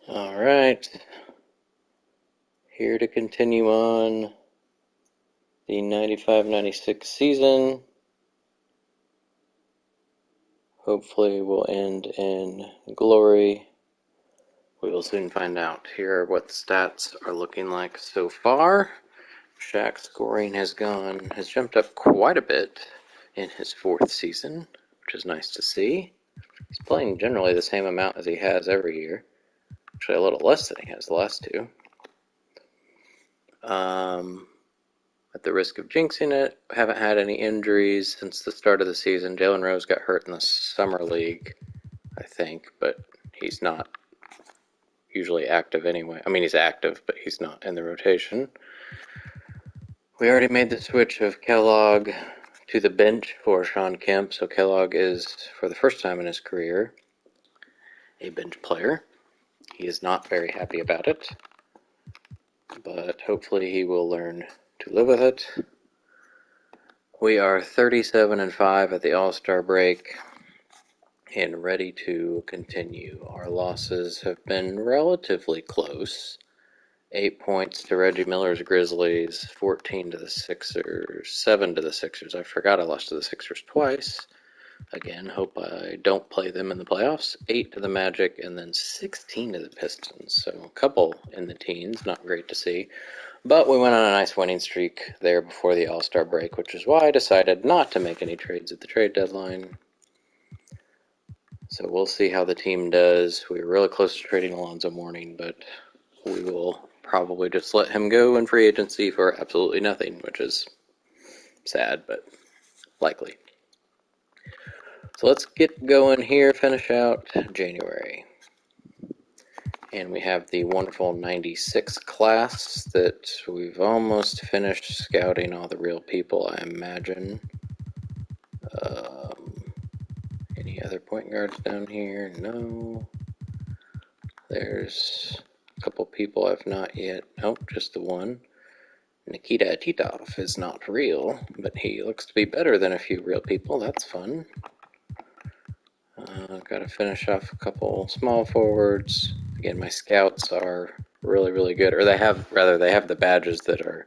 All right, here to continue on the 95-96 season. Hopefully we'll end in glory. We will soon find out. Here are what the stats are looking like so far. Shaq's scoring has jumped up quite a bit in his fourth season, which is nice to see. He's playing generally the same amount as he has every year. Actually, a little less than he has the last two. At the risk of jinxing it, haven't had any injuries since the start of the season. Jalen Rose got hurt in the summer league, I think, but he's not usually active anyway. I mean, he's active, but he's not in the rotation. We already made the switch of Kellogg to the bench for Sean Kemp, so Kellogg is, for the first time in his career, a bench player. He is not very happy about it, but hopefully he will learn to live with it. We are 37-5 at the All-Star break and ready to continue. Our losses have been relatively close. 8 points to Reggie Miller's Grizzlies, 14 to the Sixers, 7 to the Sixers. I forgot I lost to the Sixers twice. Again, hope I don't play them in the playoffs. 8 to the Magic, and then 16 to the Pistons. So a couple in the teens, not great to see. But we went on a nice winning streak there before the All-Star break, which is why I decided not to make any trades at the trade deadline. So we'll see how the team does. We were really close to trading Alonzo Mourning, but we will probably just let him go in free agency for absolutely nothing, which is sad, but likely. So let's get going here, finish out January. And we have the wonderful 96 class that we've almost finished scouting all the real people, I imagine. Any other point guards down here? No. There's a couple people I've not yet. Nope, just the one. Nikita Titov is not real, but he looks to be better than a few real people. That's fun. Got to finish off a couple small forwards. Again, my scouts are really, really good. Or they have the badges that are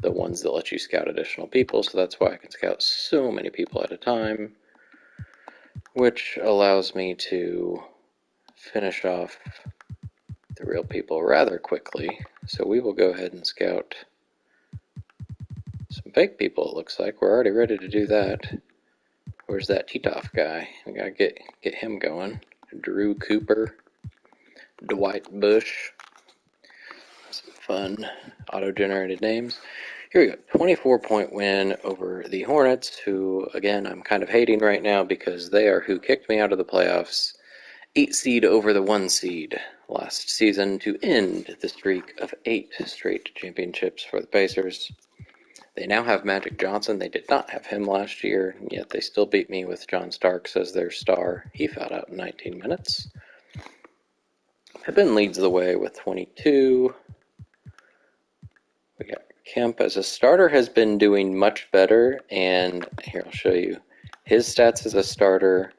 the ones that let you scout additional people. So that's why I can scout so many people at a time, which allows me to finish off the real people rather quickly. So we will go ahead and scout some fake people, it looks like. We're already ready to do that. Where's that Titov guy? We gotta get him going. Drew Cooper, Dwight Bush. Some fun auto-generated names. Here we go. 24-point win over the Hornets, who, again, I'm kind of hating right now because they are who kicked me out of the playoffs. 8 seed over the 1 seed last season to end the streak of 8 straight championships for the Pacers. They now have Magic Johnson. They did not have him last year, yet they still beat me with John Starks as their star. He fouled out in 19 minutes. Pippen leads the way with 22. We got Kemp as a starter has been doing much better, and here I'll show you his stats as a starter.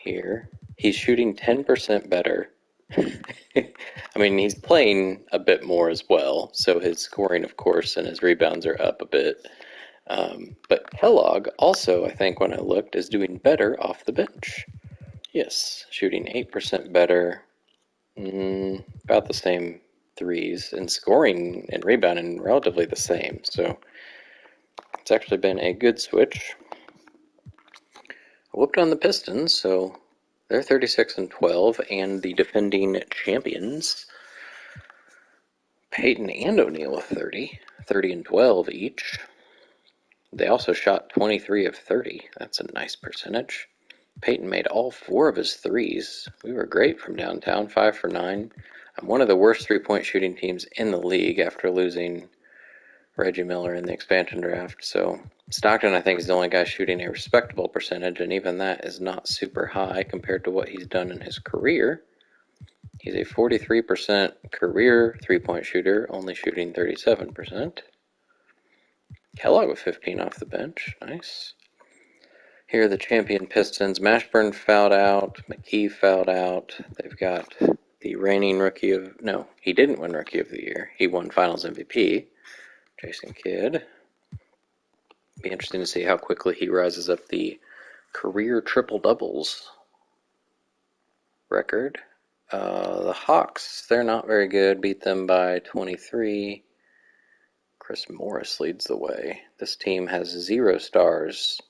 Here, he's shooting 10% better. I mean, he's playing a bit more as well, so his scoring, of course, and his rebounds are up a bit. But Kellogg also, I think, when I looked, is doing better off the bench. Yes, shooting 8% better, about the same threes, and scoring and rebounding relatively the same. So it's actually been a good switch. I whooped on the Pistons, so they're 36-12, and the defending champions, Peyton and O'Neal with 30 and 12 each. They also shot 23 of 30. That's a nice percentage. Peyton made all 4 of his threes. We were great from downtown, 5 for 9. I'm one of the worst three-point shooting teams in the league after losing Reggie Miller in the expansion draft. So Stockton, I think, is the only guy shooting a respectable percentage, and even that is not super high compared to what he's done in his career. He's a 43% career three-point shooter, only shooting 37%. Kellogg with 15 off the bench. Nice. Here are the champion Pistons. Mashburn fouled out. McKee fouled out. They've got the reigning rookie of... No, he didn't win Rookie of the Year. He won Finals MVP. Jason Kidd. Be interesting to see how quickly he rises up the career triple-doubles record. The Hawks, they're not very good. Beat them by 23. Chris Morris leads the way. This team has 0 stars.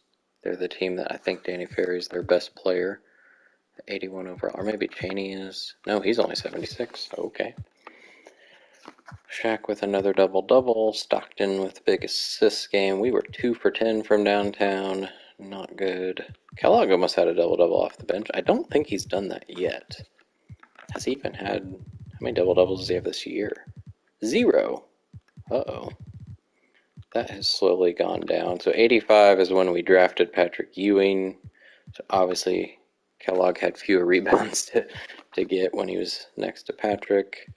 They're the team that I think Danny Ferry's their best player. 81 overall. Or maybe Cheney is. No, he's only 76. Okay. Shaq with another double-double. Stockton with the big assist game. We were 2 for 10 from downtown. Not good. Kellogg almost had a double-double off the bench. I don't think he's done that yet. Has he even had... How many double-doubles does he have this year? 0. Uh-oh. That has slowly gone down. So 85 is when we drafted Patrick Ewing. So obviously Kellogg had fewer rebounds to get when he was next to Patrick.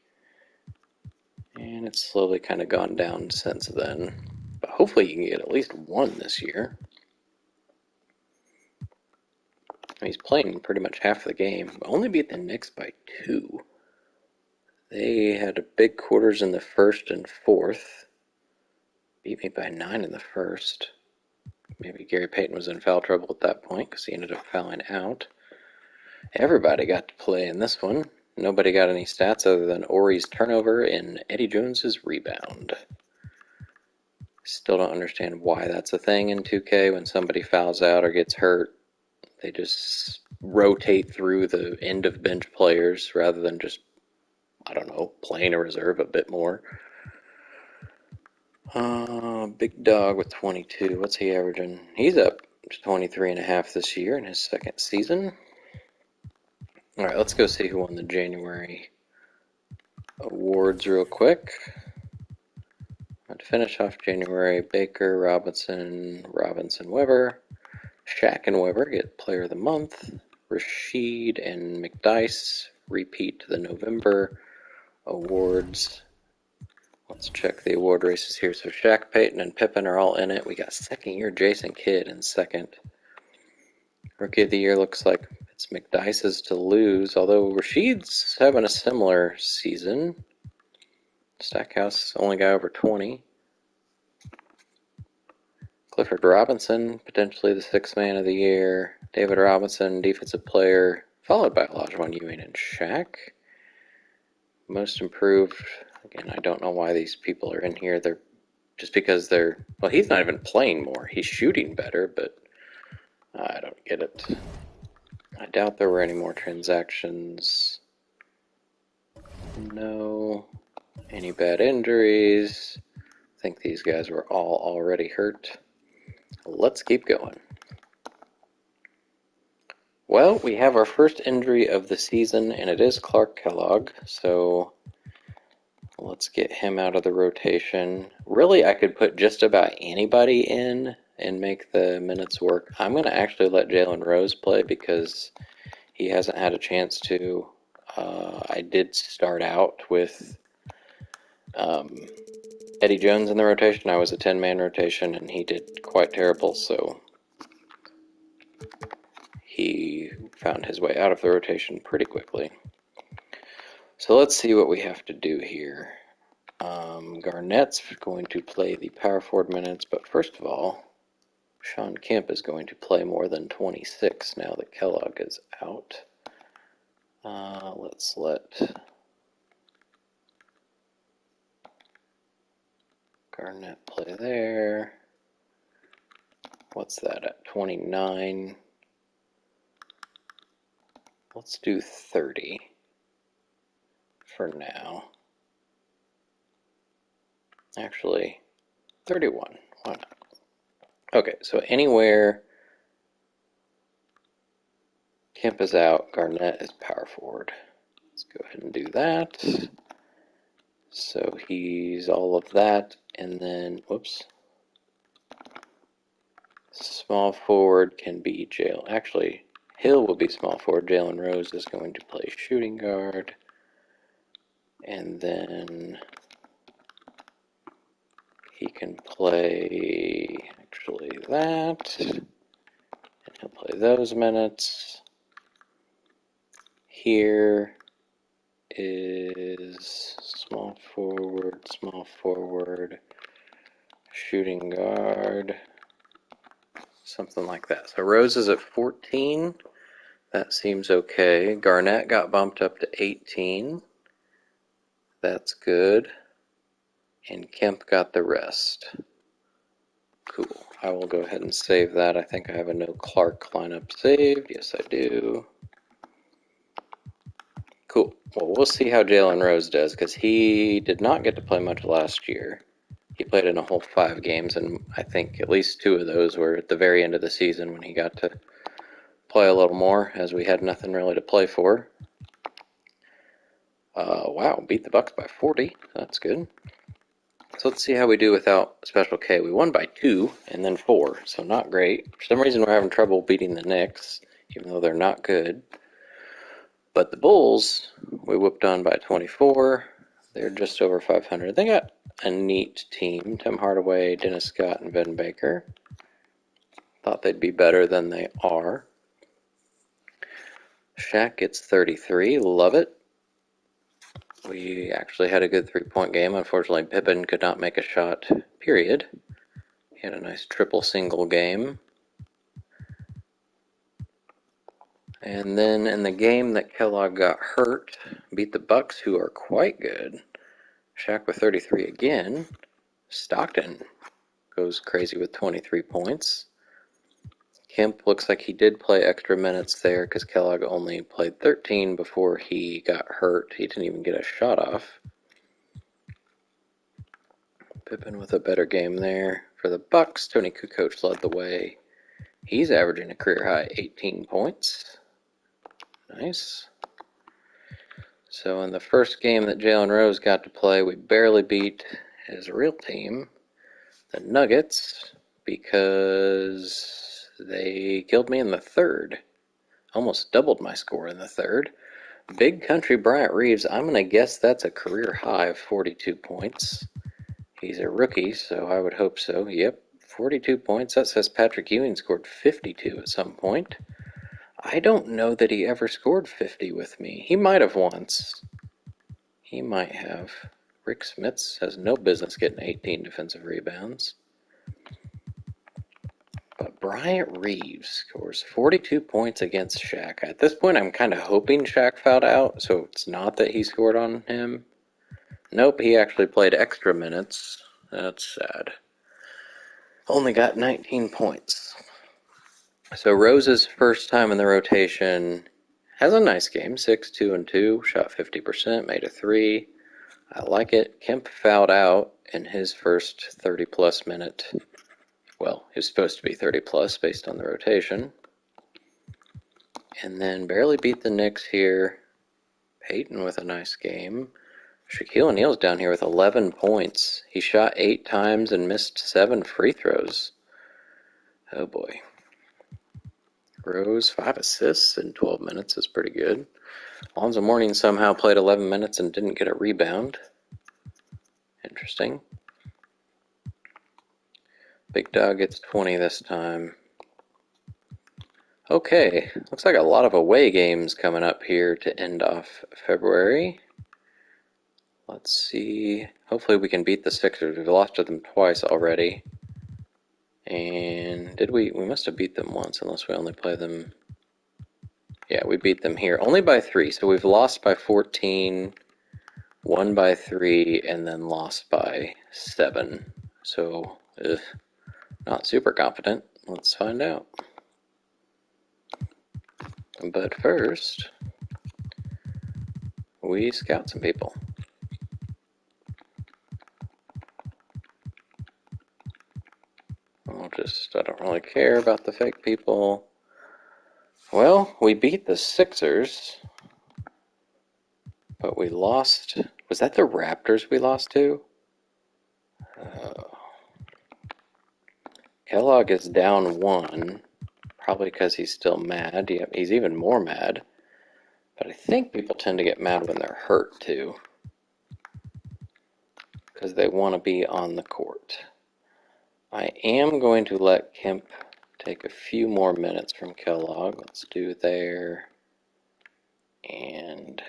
And it's slowly kind of gone down since then. But hopefully you can get at least 1 this year. He's playing pretty much half the game. Only beat the Knicks by 2. They had big quarters in the first and fourth. Beat me by 9 in the first. Maybe Gary Payton was in foul trouble at that point because he ended up fouling out. Everybody got to play in this one. Nobody got any stats other than Ori's turnover and Eddie Jones's rebound. Still don't understand why that's a thing in 2K when somebody fouls out or gets hurt. They just rotate through the end of bench players rather than just, I don't know, playing a reserve a bit more. Big Dog with 22. What's he averaging? He's up to 23.5 this year in his second season. All right, let's go see who won the January awards real quick. To finish off January, Baker, Robinson, Weber. Shaq and Weber get Player of the Month. Rashid and McDyess repeat to the November awards. Let's check the award races here. So Shaq, Payton, and Pippen are all in it. We got second-year Jason Kidd in second. Rookie of the Year looks like it's McDyess's to lose, although Rashid's having a similar season. Stackhouse only got over 20. Clifford Robinson, potentially the 6th man of the year. David Robinson, defensive player, followed by Olajuwon Ewing and Shaq. Most improved, again, I don't know why these people are in here. They're just because they're, well, he's not even playing more. He's shooting better, but I don't get it. I doubt there were any more transactions. No. Any bad injuries? I think these guys were all already hurt. Let's keep going. Well, we have our first injury of the season, and it is Clark Kellogg, so let's get him out of the rotation. Really, I could put just about anybody in and make the minutes work. I'm going to actually let Jalen Rose play because he hasn't had a chance to. I did start out with Eddie Jones in the rotation. I was a 10-man rotation, and he did quite terrible, so he found his way out of the rotation pretty quickly. So let's see what we have to do here. Garnett's going to play the power forward minutes, but first of all, Sean Kemp is going to play more than 26 now that Kellogg is out. Let's let Garnett play there. What's that at 29? Let's do 30 for now. Actually, 31. Why not? Okay, so anywhere Kemp is out, Garnett is power forward. Let's go ahead and do that. So he's all of that, and then, whoops. Small forward can be Jalen. Actually, Hill will be small forward. Jalen Rose is going to play shooting guard. And then he can play, actually, that. And he'll play those minutes. Here is small forward, shooting guard, something like that. So Rose is at 14. That seems okay. Garnett got bumped up to 18. That's good. And Kemp got the rest. Cool. I will go ahead and save that. I think I have a no Clark lineup saved. Yes, I do. Cool. Well, we'll see how Jalen Rose does, because he did not get to play much last year. He played in a whole 5 games, and I think at least 2 of those were at the very end of the season when he got to play a little more, as we had nothing really to play for. Wow, beat the Bucks by 40. That's good. So let's see how we do without Special K. We won by 2 and then 4, so not great. For some reason, we're having trouble beating the Knicks, even though they're not good. But the Bulls, we whooped on by 24. They're just over 500. They got a neat team. Tim Hardaway, Dennis Scott, and Ben Baker. Thought they'd be better than they are. Shaq gets 33. Love it. We actually had a good 3-point game. Unfortunately, Pippen could not make a shot, period. He had a nice triple single game. And then in the game that Kellogg got hurt, beat the Bucks, who are quite good. Shaq with 33 again. Stockton goes crazy with 23 points. Kemp looks like he did play extra minutes there because Kellogg only played 13 before he got hurt. He didn't even get a shot off. Pippen with a better game there. For the Bucks, Tony Kukoc led the way. He's averaging a career high 18 points. Nice. So in the first game that Jalen Rose got to play, we barely beat his real team, the Nuggets, because they killed me in the third. Almost doubled my score in the third. Big Country Bryant Reeves, I'm going to guess that's a career high of 42 points. He's a rookie, so I would hope so. Yep, 42 points. That says Patrick Ewing scored 52 at some point. I don't know that he ever scored 50 with me. He might have once. He might have. Rick Smits has no business getting 18 defensive rebounds. But Bryant Reeves scores 42 points against Shaq. At this point, I'm kind of hoping Shaq fouled out, so it's not that he scored on him. Nope, he actually played extra minutes. That's sad. Only got 19 points. So Rose's first time in the rotation has a nice game. 6, 2, and 2. Shot 50%, made a 3. I like it. Kemp fouled out in his first 30-plus minute. Well, he was supposed to be 30-plus based on the rotation. And then barely beat the Knicks here. Peyton with a nice game. Shaquille O'Neal's down here with 11 points. He shot 8 times and missed 7 free throws. Oh boy. Rose, 5 assists in 12 minutes is pretty good. Alonzo Mourning somehow played 11 minutes and didn't get a rebound. Interesting. Big Dog gets 20 this time. Okay, looks like a lot of away games coming up here to end off February. Let's see. Hopefully we can beat the Sixers. We've lost to them twice already. And did we? We must have beat them once, unless we only play them. Yeah, we beat them here. Only by 3. So we've lost by 14, won by 3, and then lost by 7. So, not super confident. Let's find out. But first, we scout some people. I don't really care about the fake people. Well, we beat the Sixers, but we lost. Was that the Raptors we lost to? Kellogg is down 1, probably because he's still mad. He's even more mad. But I think people tend to get mad when they're hurt, too, because they want to be on the court. I am going to let Kemp take a few more minutes from Kellogg. Let's do there and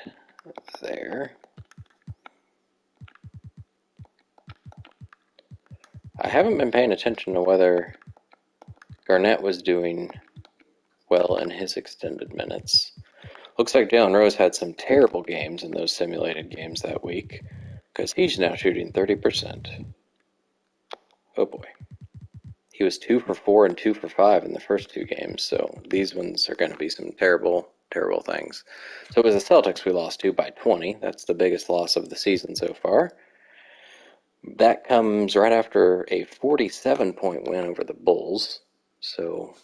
there. I haven't been paying attention to whether Garnett was doing well in his extended minutes. Looks like Jalen Rose had some terrible games in those simulated games that week, because he's now shooting 30%. Oh boy. He was 2 for 4 and 2 for 5 in the first two games, so these ones are going to be some terrible, terrible things. So it was the Celtics we lost to by 20. That's the biggest loss of the season so far. That comes right after a 47-point win over the Bulls. So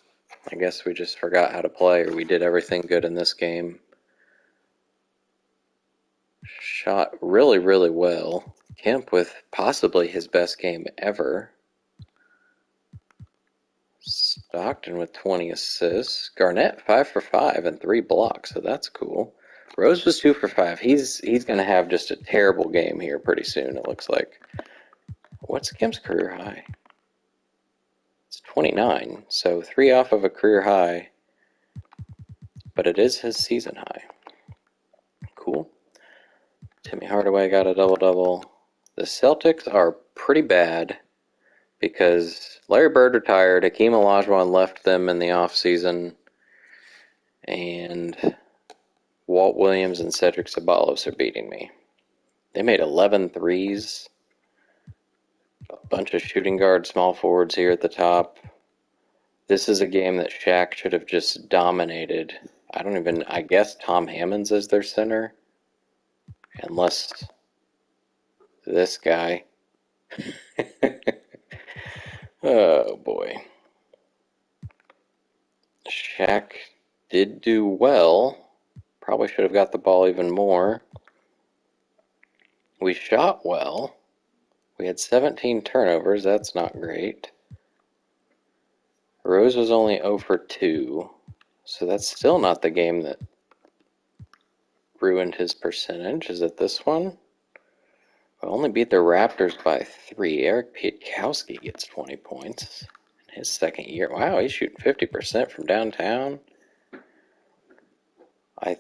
I guess we just forgot how to play, or we did everything good in this game. Shot really, really well. Kemp with possibly his best game ever. Stockton with 20 assists. Garnett 5 for 5 and 3 blocks, so that's cool. Rose was 2 for 5. He's going to have just a terrible game here pretty soon, it looks like. What's Kemp's career high? It's 29, so 3 off of a career high, but it is his season high. Cool. Timmy Hardaway got a double-double. The Celtics are pretty bad because Larry Bird retired, Hakeem Olajuwon left them in the offseason, and Walt Williams and Cedric Ceballos are beating me. They made 11 threes. A bunch of shooting guard small forwards here at the top. This is a game that Shaq should have just dominated. I guess Tom Hammonds is their center. Unless this guy. Oh boy. Shaq did do well. Probably should have got the ball even more. We shot well. We had 17 turnovers. That's not great. Rose was only 0 for 2. So that's still not the game that ruined his percentage. Is it this one? We only beat the Raptors by 3. Eric Piatkowski gets 20 points in his second year. Wow, he's shooting 50% from downtown. I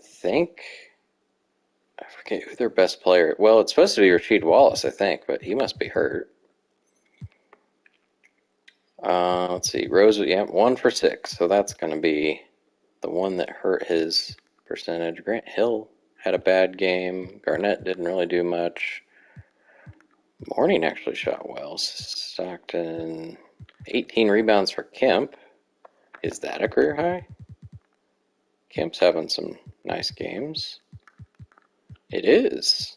forget who their best player. Well, it's supposed to be Rasheed Wallace, I think, but he must be hurt. Let's see. Rose, 1 for 6. So that's going to be the one that hurt his percentage. Grant Hill had a bad game. Garnett didn't really do much. Mourning actually shot well. Stockton, 18 rebounds for Kemp. Is that a career high? Kemp's having some nice games. It is.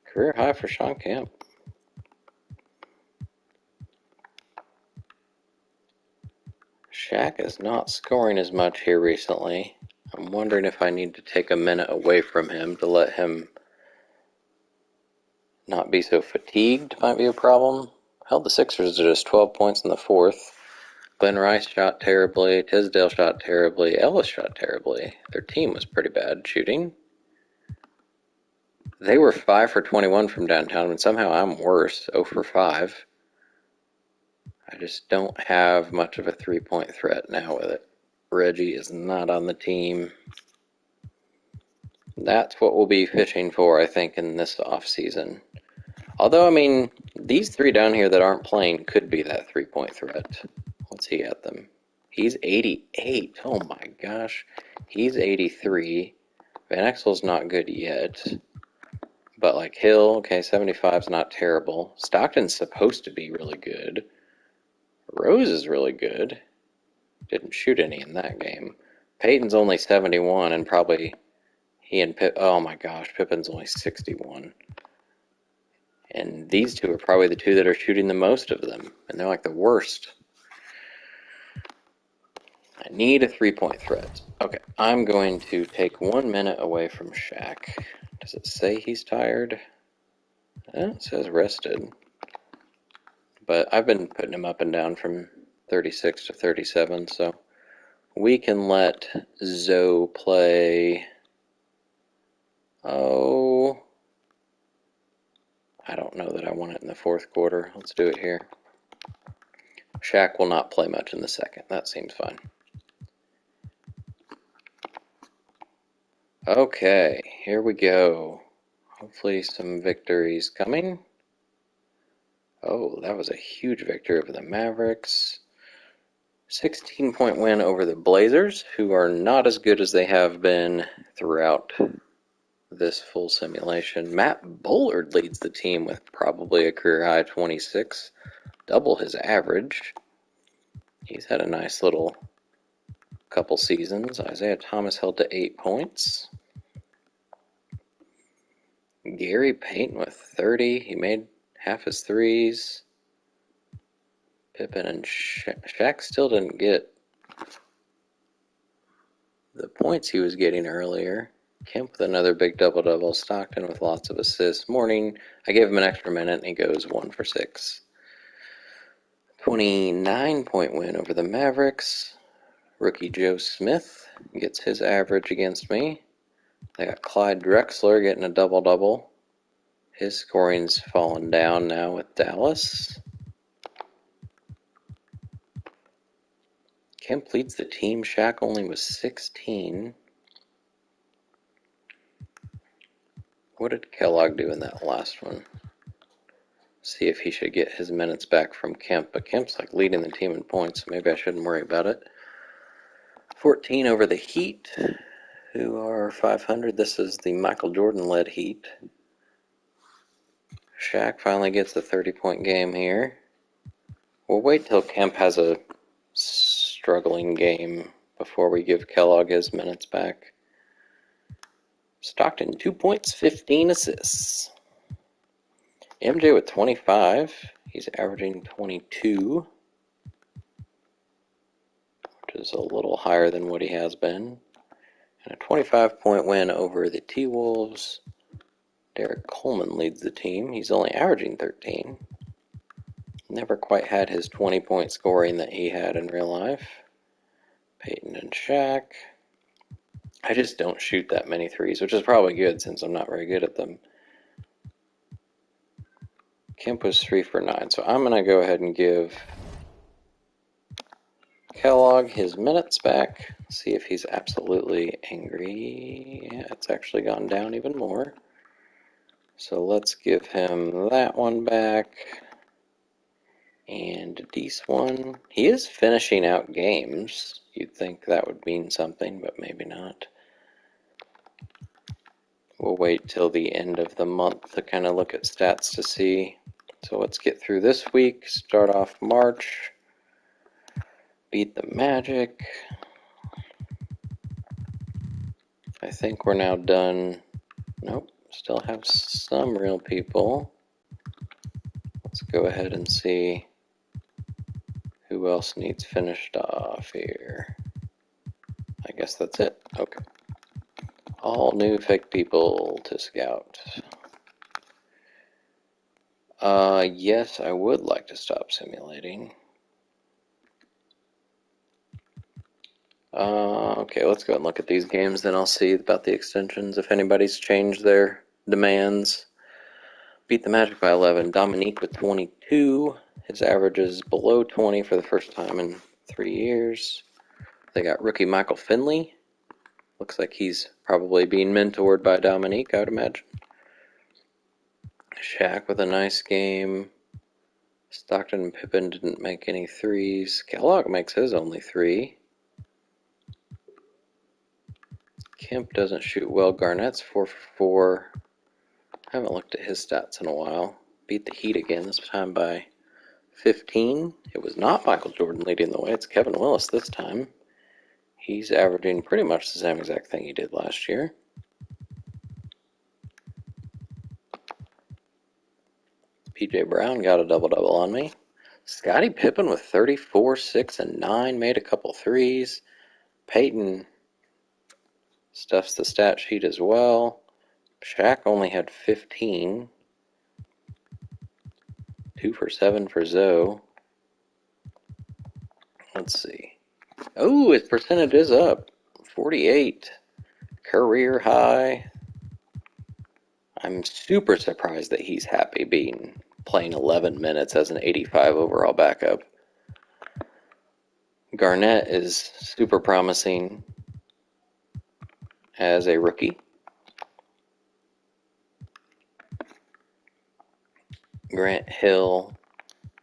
Career high for Sean Kemp. Shaq is not scoring as much here recently. I'm wondering if I need to take a minute away from him to let him not be so fatigued. Might be a problem. Held the Sixers to just 12 points in the fourth. Glenn Rice shot terribly. Tisdale shot terribly. Ellis shot terribly. Their team was pretty bad shooting. They were 5 for 21 from downtown, and somehow I'm worse, 0 for 5. I just don't have much of a three-point threat now with it. Reggie is not on the team. That's what we'll be fishing for, I think, in this off-season. Although, I mean, these three down here that aren't playing could be that three-point threat. What's he at them? He's 88. Oh my gosh. He's 83. Van Exel's not good yet. But like Hill, okay, 75's not terrible. Stockton's supposed to be really good. Rose is really good. Didn't shoot any in that game. Peyton's only 71, and probably he and oh my gosh, Pippen's only 61. And these two are probably the two that are shooting the most of them, and they're like the worst. I need a three-point threat. Okay, I'm going to take 1 minute away from Shaq. Does it say he's tired? It says rested. But I've been putting him up and down from 36 to 37, so we can let Zoe play. Oh, I don't know that I want it in the fourth quarter. Let's do it here. Shaq will not play much in the second. That seems fine. Okay, here we go. Hopefully some victories coming. Oh, that was a huge victory over the Mavericks. 16-point win over the Blazers, who are not as good as they have been throughout this full simulation. Matt Bullard leads the team with probably a career-high 26, double his average. He's had a nice little couple seasons. Isaiah Thomas held to 8 points. Gary Payton with 30. He made half his threes. Pippen and Shaq still didn't get the points he was getting earlier. Kemp with another big double-double. Stockton with lots of assists. Morning, I gave him an extra minute, and he goes 1 for 6. 29-point win over the Mavericks. Rookie Joe Smith gets his average against me. They got Clyde Drexler getting a double-double. His scoring's fallen down now with Dallas. Kemp leads the team. Shaq only was 16. What did Kellogg do in that last one? See if he should get his minutes back from Kemp. But Kemp's like leading the team in points, so maybe I shouldn't worry about it. 14 over the Heat, who are 500. This is the Michael Jordan-led Heat. Shaq finally gets a 30-point game here. We'll wait till Kemp has a struggling game before we give Kellogg his minutes back. Stockton, 2 points, 15 assists. MJ with 25. He's averaging 22, which is a little higher than what he has been. And a 25-point win over the T-Wolves. Derek Coleman leads the team. He's only averaging 13. Never quite had his 20-point scoring that he had in real life. Peyton and Shaq. I just don't shoot that many threes, which is probably good since I'm not very good at them. Kemp was 3 for 9, so I'm going to go ahead and give Kellogg his minutes back. See if he's absolutely angry. Yeah, it's actually gone down even more. So let's give him that one back. And this one. He is finishing out games. You'd think that would mean something, but maybe not. We'll wait till the end of the month to kind of look at stats to see. So let's get through this week. Start off March. Beat the Magic. I think we're now done. Nope, still have some real people. Let's go ahead and see who else needs finished off here. I guess that's it. Okay. All new fake people to scout. Yes, I would like to stop simulating. Okay, let's go and look at these games, then I'll see about the extensions, if anybody's changed their demands. Beat the Magic by 11. Dominique with 22. His average is below 20 for the first time in 3 years. They got rookie Michael Finley. Looks like he's probably being mentored by Dominique, I would imagine. Shaq with a nice game. Stockton and Pippen didn't make any threes. Kellogg makes his only 3. Kemp doesn't shoot well. Garnett's 4 for 4. I haven't looked at his stats in a while. Beat the Heat again, this time by 15. It was not Michael Jordan leading the way. It's Kevin Willis this time. He's averaging pretty much the same exact thing he did last year. P.J. Brown got a double-double on me. Scottie Pippen with 34, 6, and 9. Made a couple threes. Peyton stuffs the stat sheet as well. Shaq only had 15. 2 for 7 for Zoe. Let's see. Oh, his percentage is up. 48. Career high. I'm super surprised that he's happy playing 11 minutes as an 85 overall backup. Garnett is super promising as a rookie. Grant Hill,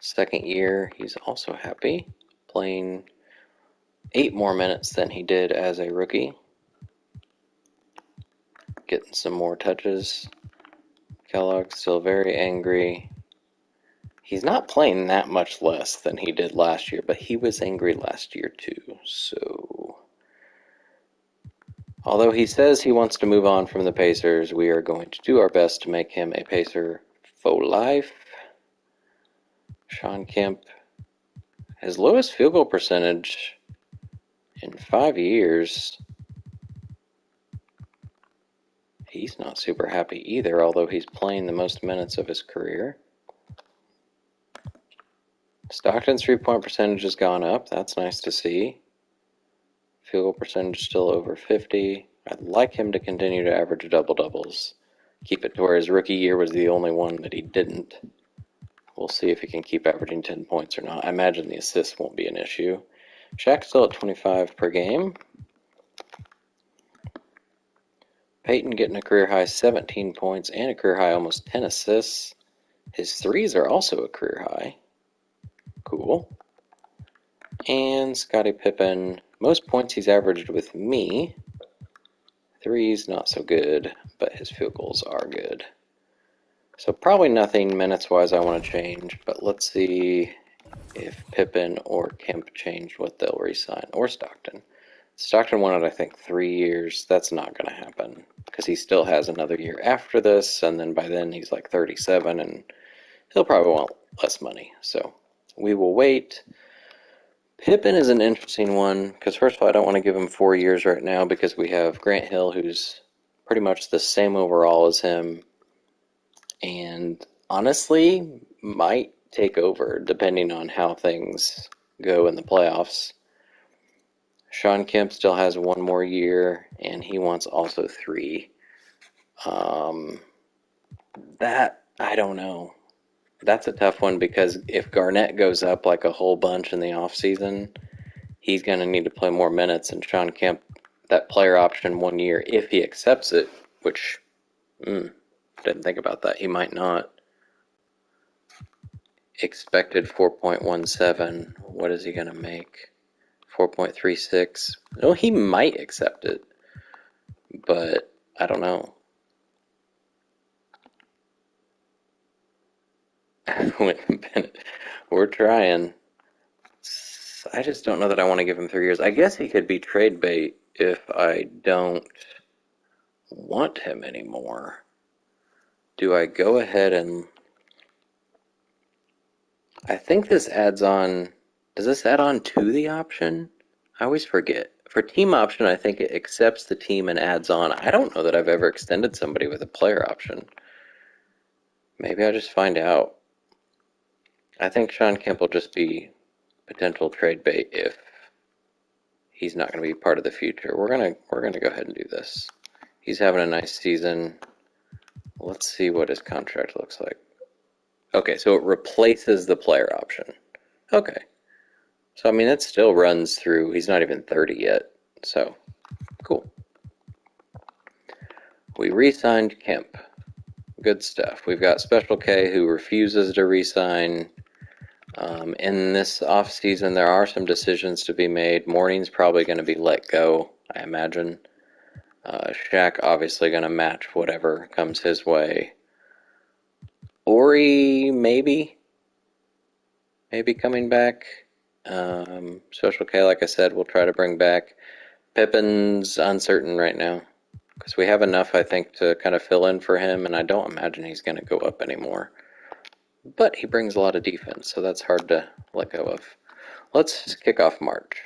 second year, he's also happy, playing 8 more minutes than he did as a rookie. Getting some more touches. Kellogg's still very angry. He's not playing that much less than he did last year, but he was angry last year too. So, although he says he wants to move on from the Pacers, we are going to do our best to make him a Pacer for life. Sean Kemp, his lowest field goal percentage in 5 years. He's not super happy either, although he's playing the most minutes of his career. Stockton's 3-point percentage has gone up. That's nice to see. Field goal percentage still over 50. I'd like him to continue to average double-doubles. Keep it to where his rookie year was the only one that he didn't. We'll see if he can keep averaging 10 points or not. I imagine the assists won't be an issue. Shaq's still at 25 per game. Peyton getting a career-high 17 points and a career-high almost 10 assists. His threes are also a career-high. Cool. And Scottie Pippen, most points he's averaged with me. Threes, not so good, but his field goals are good. So probably nothing minutes-wise I want to change, but let's see if Pippen or Kemp change what they'll re-sign, or Stockton. Stockton wanted, I think, 3 years. That's not going to happen, because he still has another year after this, and then by then he's like 37, and he'll probably want less money. So we will wait. Pippen is an interesting one, because first of all, I don't want to give him 4 years right now, because we have Grant Hill, who's pretty much the same overall as him, and honestly might take over depending on how things go in the playoffs. Sean Kemp still has 1 more year, and he wants also 3. That, I don't know. That's a tough one, because if Garnett goes up like a whole bunch in the offseason, he's going to need to play more minutes, and Sean Kemp, that player option 1 year, if he accepts it, which, didn't think about that, he might not. Expected 4.17, what is he going to make? 4.36. No, he might accept it, but I don't know. We're trying. I just don't know that I want to give him 3 years. I guess he could be trade bait if I don't want him anymore. Do I go ahead and... I think this adds on... Does this add on to the option? I always forget. For team option, I think it accepts the team and adds on. I don't know that I've ever extended somebody with a player option. Maybe I'll just find out. I think Sean Kemp will just be potential trade bait if he's not going to be part of the future. We're gonna go ahead and do this. He's having a nice season. Let's see what his contract looks like. Okay, so it replaces the player option. Okay. So, I mean, it still runs through, he's not even 30 yet. So, cool. We re-signed Kemp. Good stuff. We've got Special K who refuses to re-sign. In this offseason, there are some decisions to be made. Morning's probably going to be let go, I imagine. Shaq obviously going to match whatever comes his way. Ori, maybe coming back. Special K, like I said, we'll try to bring back. Pippen's uncertain right now, because we have enough, I think, to kind of fill in for him, and I don't imagine he's going to go up anymore. But he brings a lot of defense, so that's hard to let go of. Let's kick off March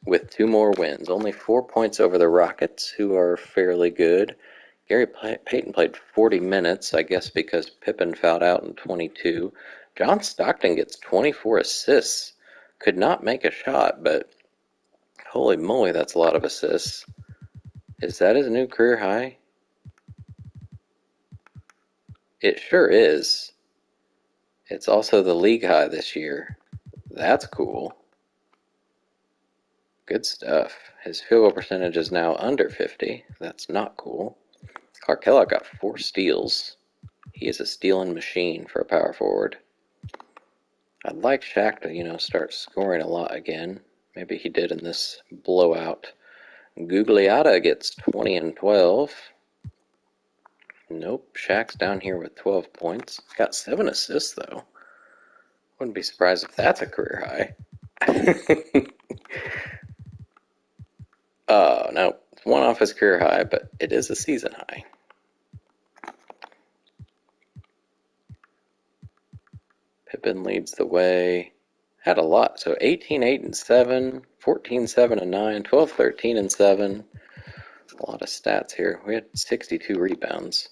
with 2 more wins. Only 4 points over the Rockets, who are fairly good. Gary Payton played 40 minutes, I guess because Pippen fouled out in 22. John Stockton gets 24 assists. Could not make a shot, but holy moly, that's a lot of assists. Is that his new career high? It sure is. It's also the league high this year. That's cool. Good stuff. His field goal percentage is now under 50. That's not cool. Clark Kellogg got 4 steals. He is a stealing machine for a power forward. I'd like Shaq to, start scoring a lot again. Maybe he did in this blowout. Gugliotta gets 20 and 12. Nope, Shaq's down here with 12 points. Got 7 assists, though. Wouldn't be surprised if that's a career high. No, it's one off his career high, but it is a season high. Pippen leads the way. Had a lot. So 18, 8, and 7, 14, 7, and 9, 12, 13, and 7. A lot of stats here. We had 62 rebounds.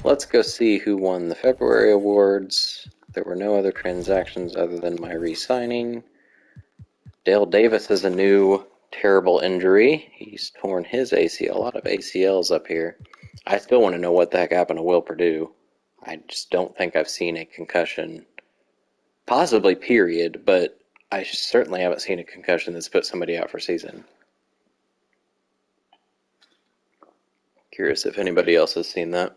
Let's go see who won the February awards. There were no other transactions other than my re-signing. Dale Davis has a new terrible injury. He's torn his ACL. A lot of ACLs up here. I still want to know what the heck happened to Will Perdue. I just don't think I've seen a concussion. Possibly period, but I certainly haven't seen a concussion that's put somebody out for season. Curious if anybody else has seen that.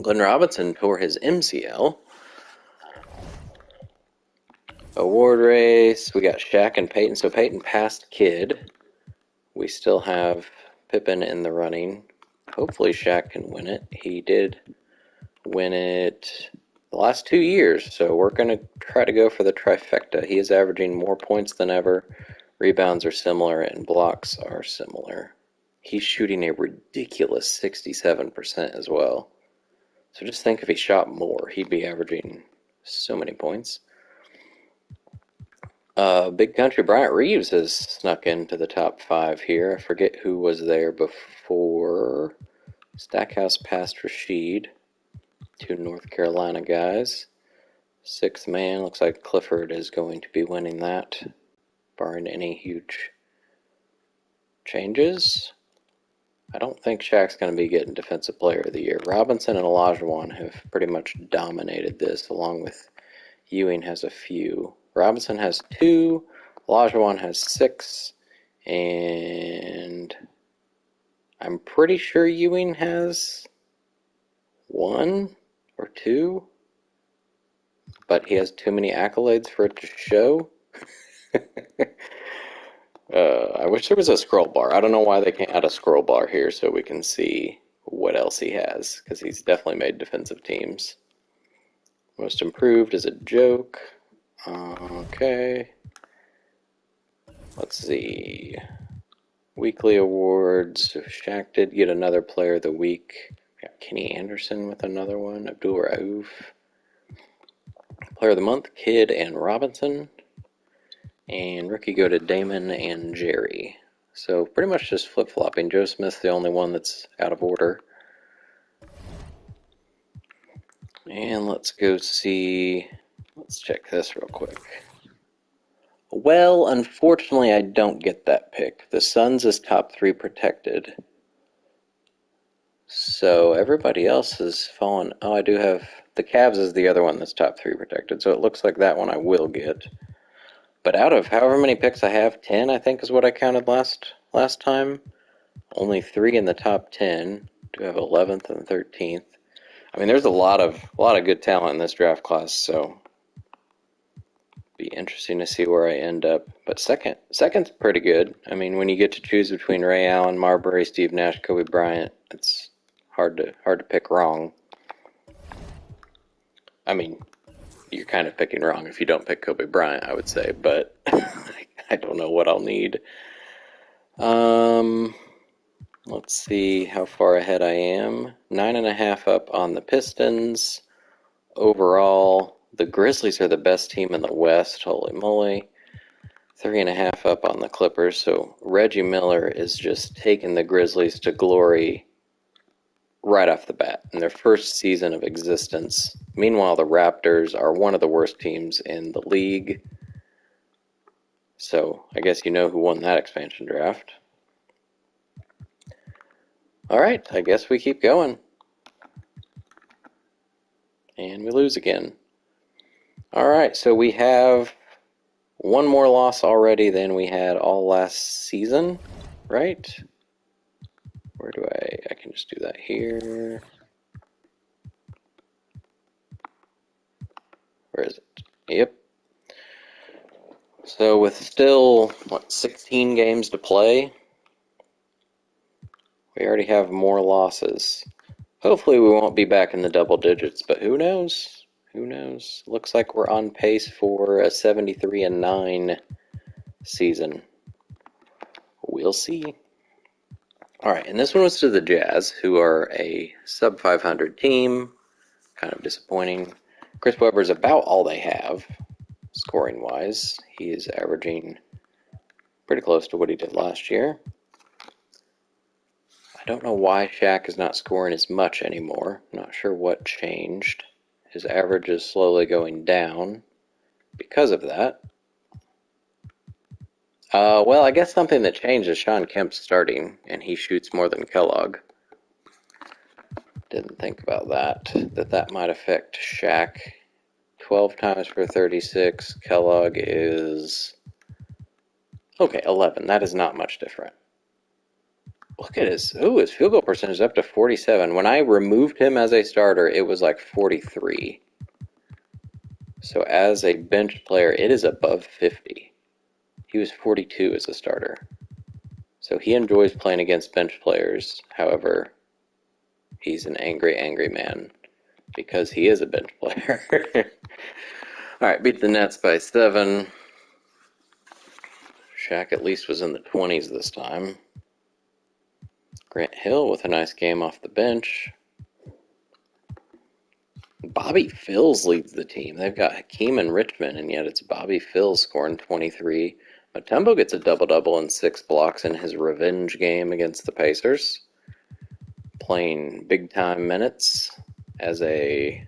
Glenn Robinson tore his MCL. Award race, we got Shaq and Peyton. So Peyton passed Kidd. We still have Pippen in the running. Hopefully Shaq can win it. He did win it the last 2 years, so we're going to try to go for the trifecta. He is averaging more points than ever. Rebounds are similar, and blocks are similar. He's shooting a ridiculous 67% as well. So just think if he shot more, he'd be averaging so many points. Big Country Bryant Reeves has snuck into the top 5 here. I forget who was there before. Stackhouse passed Rashid. 2 North Carolina guys. 6th man, looks like Clifford is going to be winning that, barring any huge changes. I don't think Shaq's going to be getting Defensive Player of the Year. Robinson and Olajuwon have pretty much dominated this, along with Ewing has a few. Robinson has 2, Olajuwon has 6, and I'm pretty sure Ewing has 1 or 2, but he has too many accolades for it to show. I wish there was a scroll bar. I don't know why they can't add a scroll bar here so we can see what else he has, because he's definitely made defensive teams. Most improved is a joke. Okay. Let's see. Weekly awards. Shaq did get another Player of the Week. We got Kenny Anderson with another one. Abdul Rauf. Player of the Month, Kidd and Robinson. And rookie go to Damon and Jerry. So pretty much just flip-flopping. Joe Smith's the only one that's out of order. And let's go see. Let's check this real quick. Well, unfortunately, I don't get that pick. The Suns is top 3 protected. So everybody else has fallen. Oh, I do have. The Cavs is the other one that's top 3 protected. So it looks like that one I will get. But out of however many picks I have, 10 I think is what I counted last time. Only 3 in the top 10. Do have 11th and 13th. I mean, there's a lot of good talent in this draft class, so be interesting to see where I end up. But second's pretty good. I mean, when you get to choose between Ray Allen, Marbury, Steve Nash, Kobe Bryant, it's hard to pick wrong. I mean, you're kind of picking wrong if you don't pick Kobe Bryant, I would say, but I don't know what I'll need. Let's see how far ahead I am. 9.5 up on the Pistons. Overall, the Grizzlies are the best team in the West. Holy moly. 3.5 up on the Clippers. So Reggie Miller is just taking the Grizzlies to glory right off the bat in their first season of existence. Meanwhile, the Raptors are one of the worst teams in the league. So I guess you know who won that expansion draft. All right, I guess we keep going. And we lose again. All right, so we have one more loss already than we had all last season, right? Where do I can just do that here. Where is it? Yep. So with still, 16 games to play, we already have more losses. Hopefully we won't be back in the double digits, but who knows? Who knows? Looks like we're on pace for a 73-9 season. We'll see. All right, and this one was to the Jazz, who are a sub 500 team. Kind of disappointing. Chris Webber's about all they have, scoring wise. He is averaging pretty close to what he did last year. I don't know why Shaq is not scoring as much anymore. Not sure what changed. His average is slowly going down because of that. Well, I guess something that changed is Sean Kemp's starting, and he shoots more than Kellogg. Didn't think about that might affect Shaq. 12 times for 36. Kellogg is... okay, 11. That is not much different. Look at his field goal percentage is up to 47. When I removed him as a starter, it was like 43. So as a bench player, it is above 50. He was 42 as a starter. So he enjoys playing against bench players. However, he's an angry, angry man because he is a bench player. All right, beat the Nets by 7. Shaq at least was in the 20s this time. Grant Hill with a nice game off the bench. Bobby Phills leads the team. They've got Hakeem and Richmond, and yet it's Bobby Phills scoring 23. Mutombo gets a double-double and 6 blocks in his revenge game against the Pacers. Playing big-time minutes as a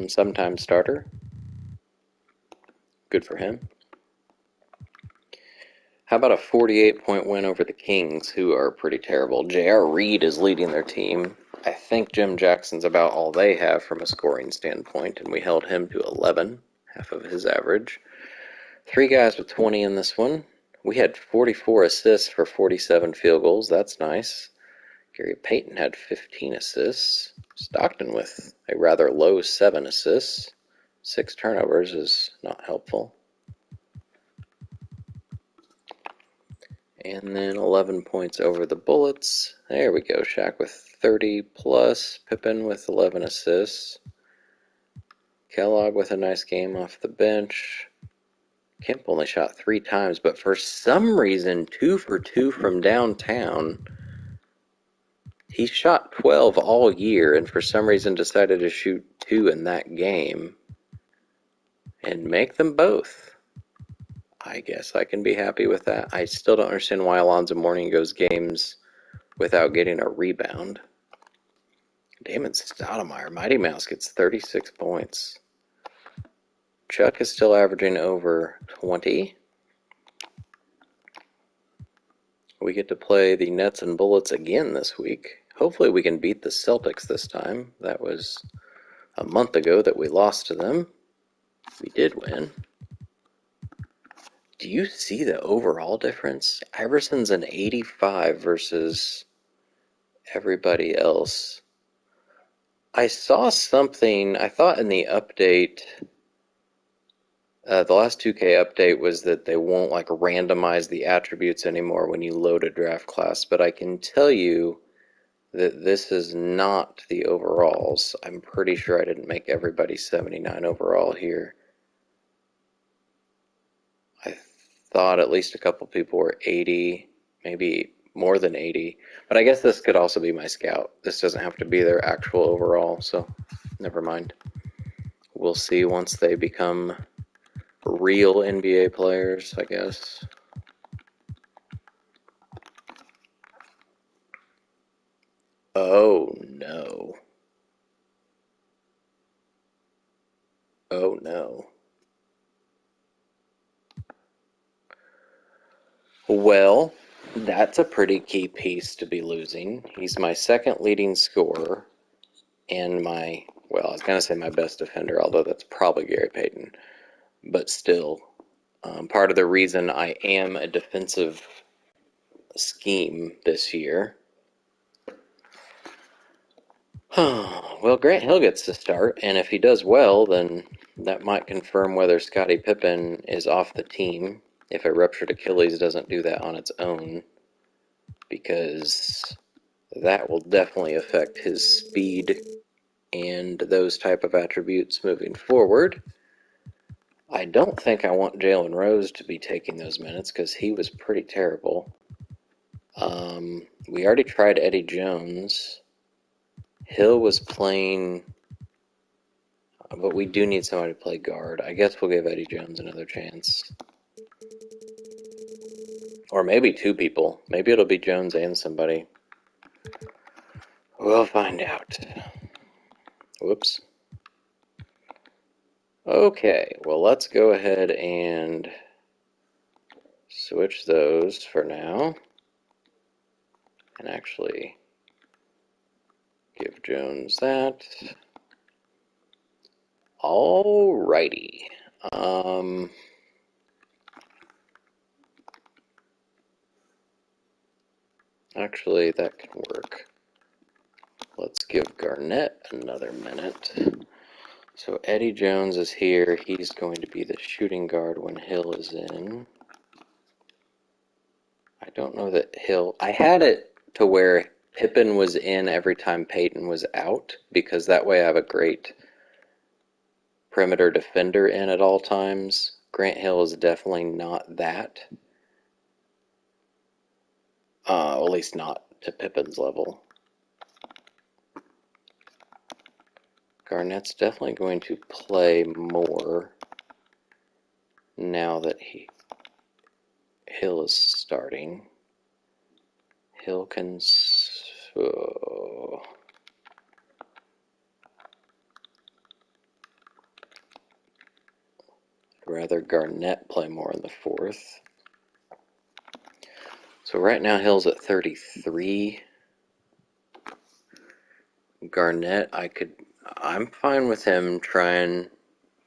sometime starter. Good for him. How about a 48-point win over the Kings, who are pretty terrible? J.R. Reed is leading their team. I think Jim Jackson's about all they have from a scoring standpoint, and we held him to 11, half of his average. 3 guys with 20 in this one. We had 44 assists for 47 field goals. That's nice. Gary Payton had 15 assists. Stockton with a rather low 7 assists. 6 turnovers is not helpful. And then 11 points over the Bullets. There we go. Shaq with 30 plus. Pippen with 11 assists. Kellogg with a nice game off the bench. Kemp only shot 3 times, but for some reason, 2 for 2 from downtown. He shot 12 all year, and for some reason decided to shoot 2 in that game. And make them both. I guess I can be happy with that. I still don't understand why Alonzo Mourning goes games without getting a rebound. Damon Stoudemire, Mighty Mouse, gets 36 points. Chuck is still averaging over 20. We get to play the Nets and Bullets again this week. Hopefully we can beat the Celtics this time. That was a month ago that we lost to them. We did win. Do you see the overall difference? Iverson's an 85 versus everybody else. I saw something, I thought in the update, the last 2K update was that they won't like randomize the attributes anymore when you load a draft class, but I can tell you that this is not the overalls. I'm pretty sure I didn't make everybody 79 overall here. I thought at least a couple people were 80, maybe more than 80. But I guess this could also be my scout. This doesn't have to be their actual overall, so never mind. We'll see once they become real NBA players, I guess. Oh no. Oh no. Well, that's a pretty key piece to be losing. He's my second leading scorer and I was going to say my best defender, although that's probably Gary Payton. but still, part of the reason I am a defensive scheme this year. Well, Grant Hill gets to start, and if he does well, then that might confirm whether Scottie Pippen is off the team if a ruptured Achilles doesn't do that on its own, because that will definitely affect his speed and those type of attributes moving forward. I don't think I want Jalen Rose to be taking those minutes because he was pretty terrible. We already tried Eddie Jones. Hill was playing, but we do need somebody to play guard. I guess we'll give Eddie Jones another chance. Or maybe two people. Maybe it'll be Jones and somebody. We'll find out. Whoops. Okay, well, let's go ahead and switch those for now. And actually give Jones that. Alrighty. Actually, that can work. Let's give Garnett another minute. So Eddie Jones is here. He's going to be the shooting guard when Hill is in. I don't know that Hill... I had it to where Pippen was in every time Peyton was out, because that way I have a great perimeter defender in at all times. Grant Hill is definitely not that. At least not to Pippen's level. Garnett's definitely going to play more now that Hill is starting. Hill can... rather Garnett play more in the fourth. So right now Hill's at 33. Garnett, I'm fine with him trying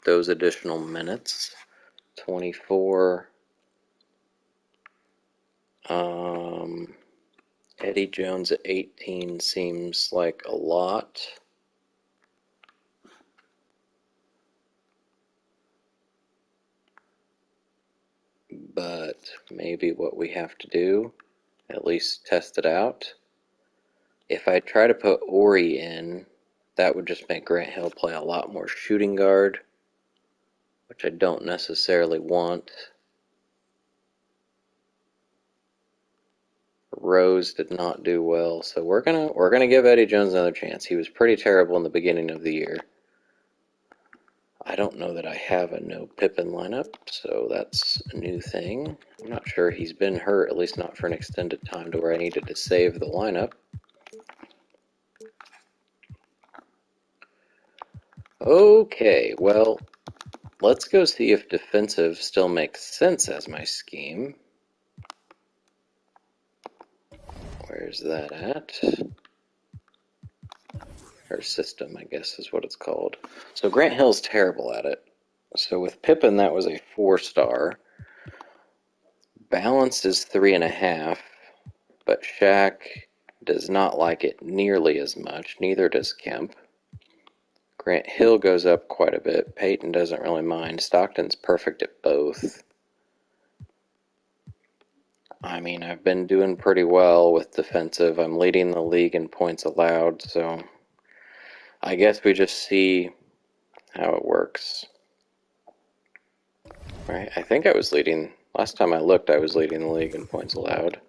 those additional minutes. 24. Eddie Jones at 18 seems like a lot. But maybe what we have to do, at least test it out. If I try to put Ori in, that would just make Grant Hill play a lot more shooting guard, which I don't necessarily want. Rose did not do well, so we're gonna give Eddie Jones another chance. He was pretty terrible in the beginning of the year. I don't know that I have a no Pippen lineup, so that's a new thing. I'm not sure he's been hurt, at least not for an extended time to where I needed to save the lineup. Okay, well, let's go see if defensive still makes sense as my scheme. Where's that at? Or system, I guess is what it's called. So Grant Hill's terrible at it. So with Pippen, that was a 4-star. Balanced is 3.5, but Shaq does not like it nearly as much. Neither does Kemp. Grant Hill goes up quite a bit. Peyton doesn't really mind. Stockton's perfect at both. I mean, I've been doing pretty well with defensive. I'm leading the league in points allowed, so I guess we just see how it works. Right, I think I was leading. Last time I looked, I was leading the league in points allowed.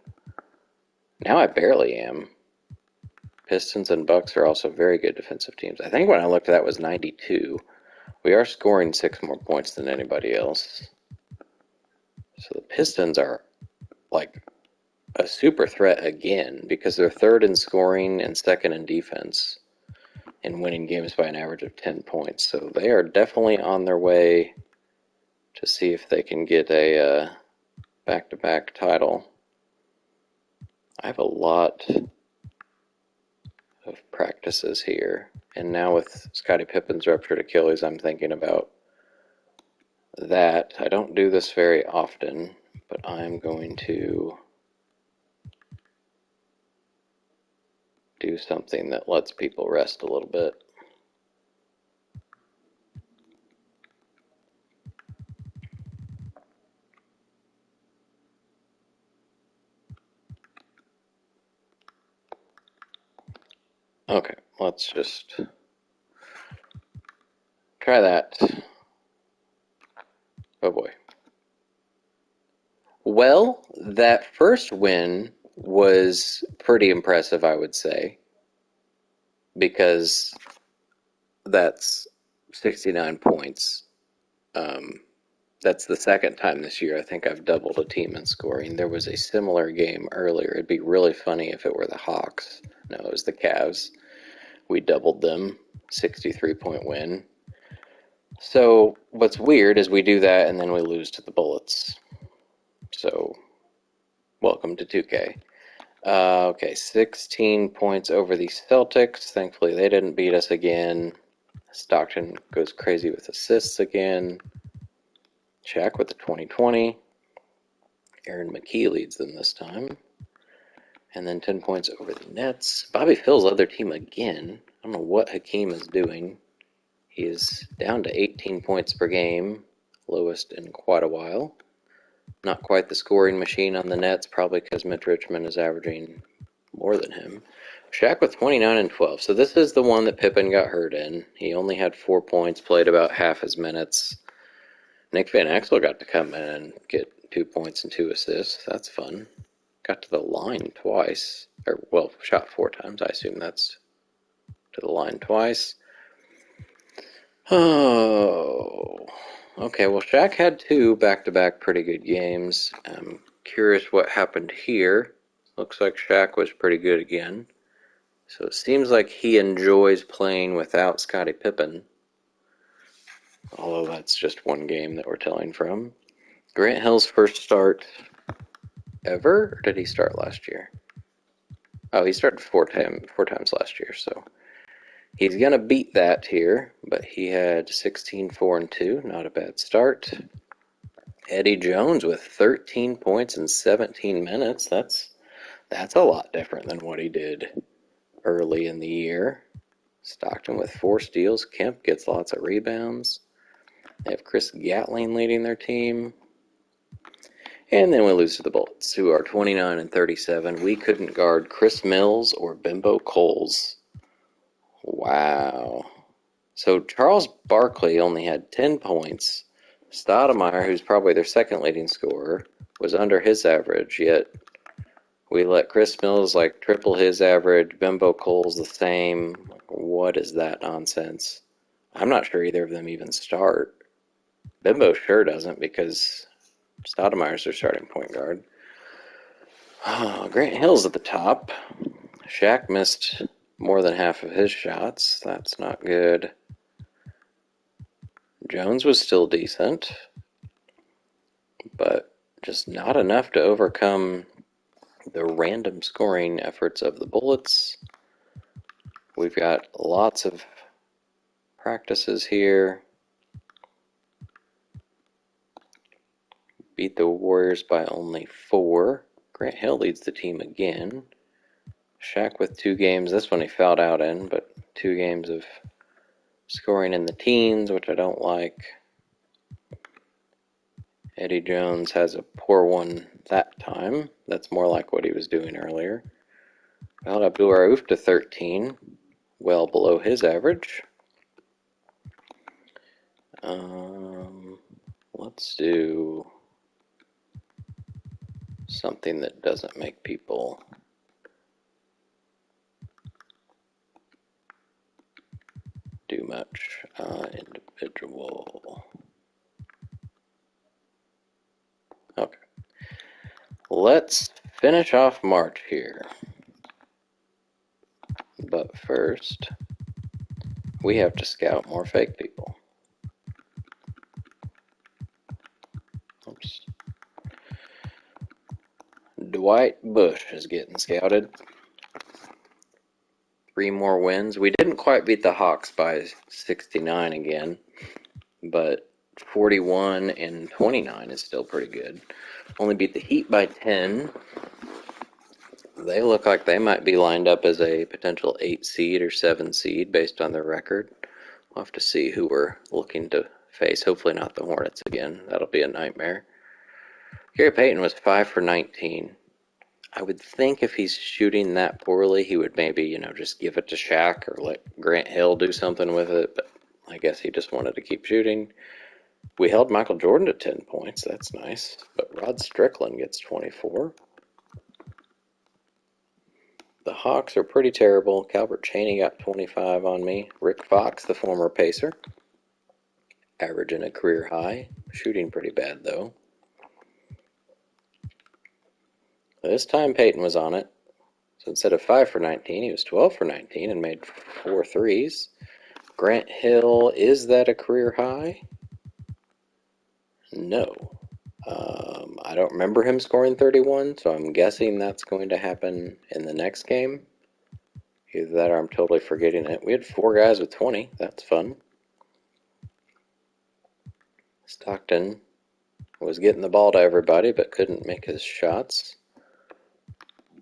Now I barely am. Pistons and Bucks are also very good defensive teams. I think when I looked, that was 92. We are scoring 6 more points than anybody else. So the Pistons are like a super threat again because they're third in scoring and second in defense and winning games by an average of 10 points. So they are definitely on their way to see if they can get a back-to-back title. I have a lot of practices here. And now with Scottie Pippen's ruptured Achilles, I'm thinking about that. I don't do this very often, but I'm going to do something that lets people rest a little bit. Okay, let's just try that. Oh boy. Well, that first win was pretty impressive, I would say, because that's 69 points. Um, that's the second time this year I think I've doubled a team in scoring. There was a similar game earlier. It'd be really funny if it were the Hawks. No, it was the Cavs. We doubled them, 63-point win. So what's weird is we do that and then we lose to the Bullets. So welcome to 2K. Okay, 16 points over the Celtics. Thankfully, they didn't beat us again. Stockton goes crazy with assists again. Shaq with the 20-20. Aaron McKee leads them this time. And then 10 points over the Nets. Bobby Phil's other team again. I don't know what Hakeem is doing. He is down to 18 points per game, lowest in quite a while. Not quite the scoring machine on the Nets, probably because Mitch Richmond is averaging more than him. Shaq with 29 and 12. So this is the one that Pippen got hurt in. He only had 4 points, played about half his minutes. Nick Van Exel got to come in and get 2 points and 2 assists. That's fun. Got to the line twice. Or, well, shot 4 times. I assume that's to the line twice. Oh. Okay, well, Shaq had 2 back-to-back pretty good games. I'm curious what happened here. Looks like Shaq was pretty good again. So it seems like he enjoys playing without Scottie Pippen. Although that's just one game that we're telling from. Grant Hill's first start ever? Or did he start last year? Oh, he started four times last year, so he's going to beat that here, but he had 16, 4, and 2. Not a bad start. Eddie Jones with 13 points in 17 minutes. That's a lot different than what he did early in the year. Stockton with 4 steals. Kemp gets lots of rebounds. They have Chris Gatling leading their team. And then we lose to the Bullets, who are 29 and 37. We couldn't guard Chris Mills or Bimbo Coles. Wow. So Charles Barkley only had 10 points. Stoudemire, who's probably their second leading scorer, was under his average, yet we let Chris Mills triple his average, Bimbo Coles the same. What is that nonsense? I'm not sure either of them even start. Bimbo sure doesn't because Stoudemire's their starting point guard. Grant Hill's at the top. Shaq missed more than half of his shots. That's not good. Jones was still decent, but just not enough to overcome the random scoring efforts of the Bullets. We've got lots of practices here. Beat the Warriors by only 4. Grant Hill leads the team again. Shaq with 2 games. This one he fouled out in, but 2 games of scoring in the teens, which I don't like. Eddie Jones has a poor one that time. That's more like what he was doing earlier. Fouled Abdul-Rauf to 13, well below his average. Let's do something that doesn't make people do much. Individual. Okay. Let's finish off March here. But first, we have to scout more fake people. Oops. Dwight Bush is getting scouted. 3 more wins. We didn't quite beat the Hawks by 69 again, but 41 and 29 is still pretty good. Only beat the Heat by 10. They look like they might be lined up as a potential 8 seed or 7 seed based on their record. We'll have to see who we're looking to face. Hopefully not the Hornets again. That'll be a nightmare. Gary Payton was 5 for 19. I would think if he's shooting that poorly, he would maybe, just give it to Shaq or let Grant Hill do something with it. But I guess he just wanted to keep shooting. We held Michael Jordan to 10 points. That's nice. But Rod Strickland gets 24. The Hawks are pretty terrible. Calvert Chaney got 25 on me. Rick Fox, the former Pacer, averaging a career high. Shooting pretty bad, though. This time Peyton was on it. So instead of 5 for 19, he was 12 for 19 and made 4 threes. Grant Hill, is that a career high? No. I don't remember him scoring 31, so I'm guessing that's going to happen in the next game. Either that or I'm totally forgetting it. We had 4 guys with 20. That's fun. Stockton was getting the ball to everybody but couldn't make his shots.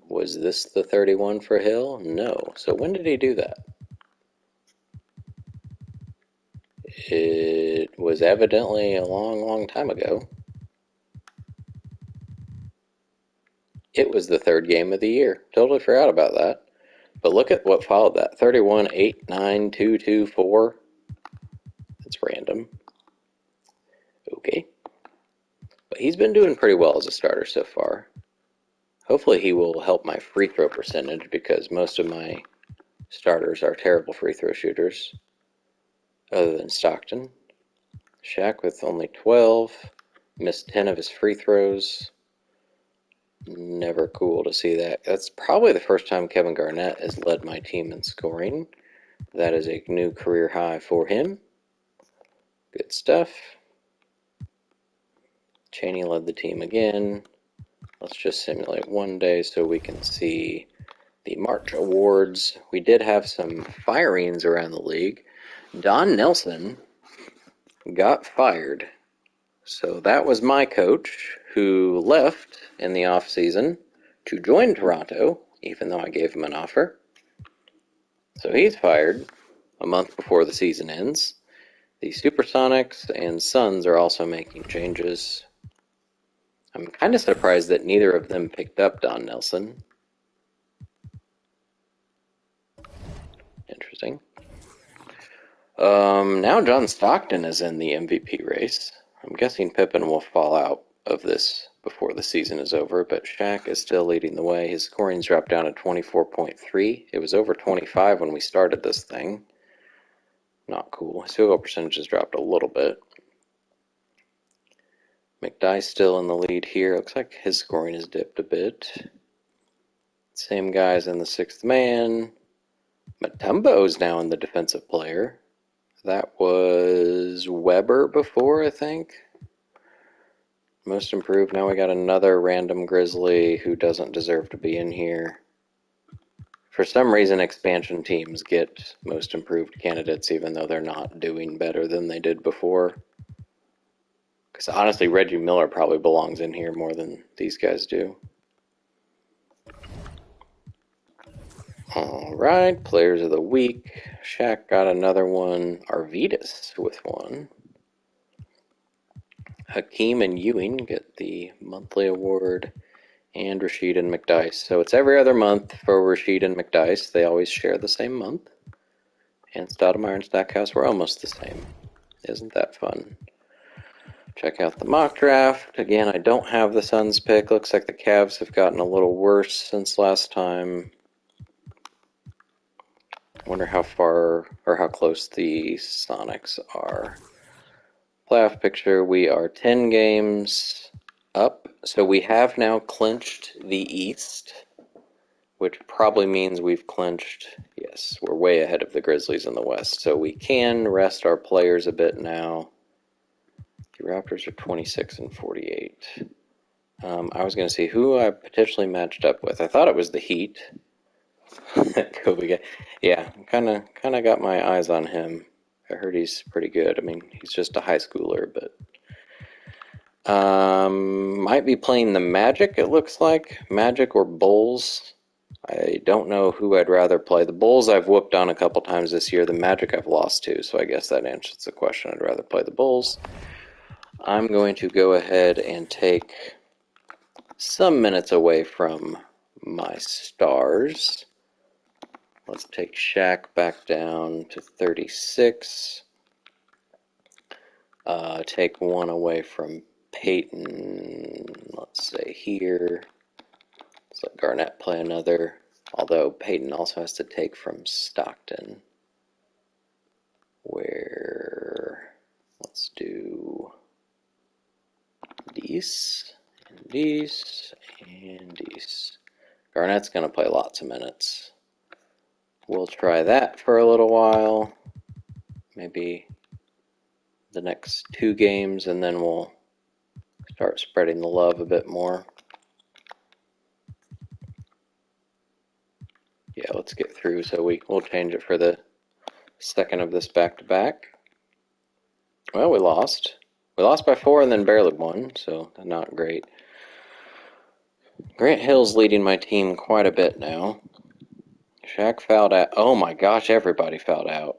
Was this the 31 for Hill? No. So when did he do that? It was evidently a long, long time ago. It was the 3rd game of the year. Totally forgot about that. But look at what followed that. 31, 8, 9, 2, 2, 4. That's random. Okay. But he's been doing pretty well as a starter so far. Hopefully he will help my free throw percentage because most of my starters are terrible free throw shooters. Other than Stockton. Shaq with only 12. Missed 10 of his free throws. Never cool to see that. That's probably the first time Kevin Garnett has led my team in scoring. That is a new career high for him. Good stuff. Chaney led the team again. Let's just simulate one day so we can see the March awards. We did have some firings around the league. Don Nelson got fired. So that was my coach who left in the offseason to join Toronto, even though I gave him an offer. So he's fired a month before the season ends. The Supersonics and Suns are also making changes. I'm kind of surprised that neither of them picked up Don Nelson. Interesting. Now John Stockton is in the MVP race. I'm guessing Pippen will fall out of this before the season is over, but Shaq is still leading the way. His scoring's dropped down to 24.3. It was over 25 when we started this thing. Not cool. His field goal percentage has dropped a little bit. McDye's still in the lead here. Looks like his scoring has dipped a bit. Same guys in the 6th man. Mutombo's now in the defensive player. That was Weber before, I think. Most improved. Now we got another random Grizzly who doesn't deserve to be in here. For some reason, expansion teams get most improved candidates even though they're not doing better than they did before. Because honestly, Reggie Miller probably belongs in here more than these guys do. Alright, players of the week. Shaq got another one. Arvidas with one. Hakeem and Ewing get the monthly award. And Rashid and McDyess. So it's every other month for Rashid and McDyess. They always share the same month. And Stoudemire and Stackhouse were almost the same. Isn't that fun? Check out the mock draft. Again, I don't have the Suns pick. Looks like the Cavs have gotten a little worse since last time. Wonder how far or how close the Sonics are. Playoff picture, we are 10 games up. So we have now clinched the East, which probably means we've clinched, yes, we're way ahead of the Grizzlies in the West. So we can rest our players a bit now. The Raptors are 26 and 48. I was going to see who I potentially matched up with. I thought it was the Heat. Kobe guy. Yeah, kind of got my eyes on him. I heard he's pretty good. I mean, he's just a high schooler, but might be playing the Magic, it looks like. Magic or Bulls. I don't know who I'd rather play. The Bulls I've whooped on a couple times this year. The Magic I've lost to, so I guess that answers the question. I'd rather play the Bulls. I'm going to go ahead and take some minutes away from my stars. Let's take Shaq back down to 36. Take one away from Peyton, let's say here. Let's let Garnett play another. Although Peyton also has to take from Stockton. Where, let's do Dees, and Dees, and Dees. Garnett's going to play lots of minutes. We'll try that for a little while. Maybe the next 2 games, and then we'll start spreading the love a bit more. Yeah, let's get through, so we'll change it for the second of this back-to-back. Well, we lost. We lost by 4 and then barely won, so not great. Grant Hill's leading my team quite a bit now. Shaq fouled out. Oh my gosh, everybody fouled out.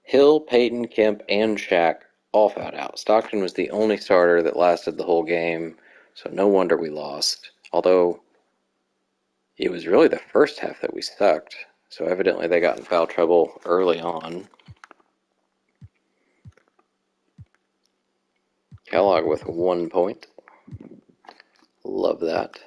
Hill, Peyton, Kemp, and Shaq all fouled out. Stockton was the only starter that lasted the whole game, so no wonder we lost. Although, it was really the first half that we sucked, so evidently they got in foul trouble early on. Kellogg with 1 point. Love that.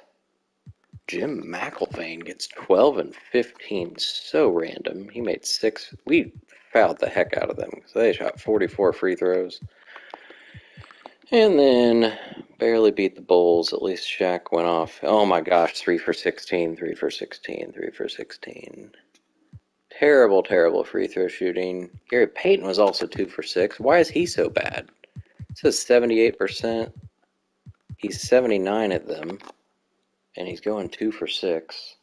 Jim McElvain gets 12 and 15. So random. He made 6. We fouled the heck out of them because they shot 44 free throws. And then barely beat the Bulls. At least Shaq went off. Oh my gosh, 3 for 16, 3 for 16, 3 for 16. Terrible, terrible free throw shooting. Gary Payton was also 2 for 6. Why is he so bad? It says 78%. He's 79 at them. And he's going 2 for 6.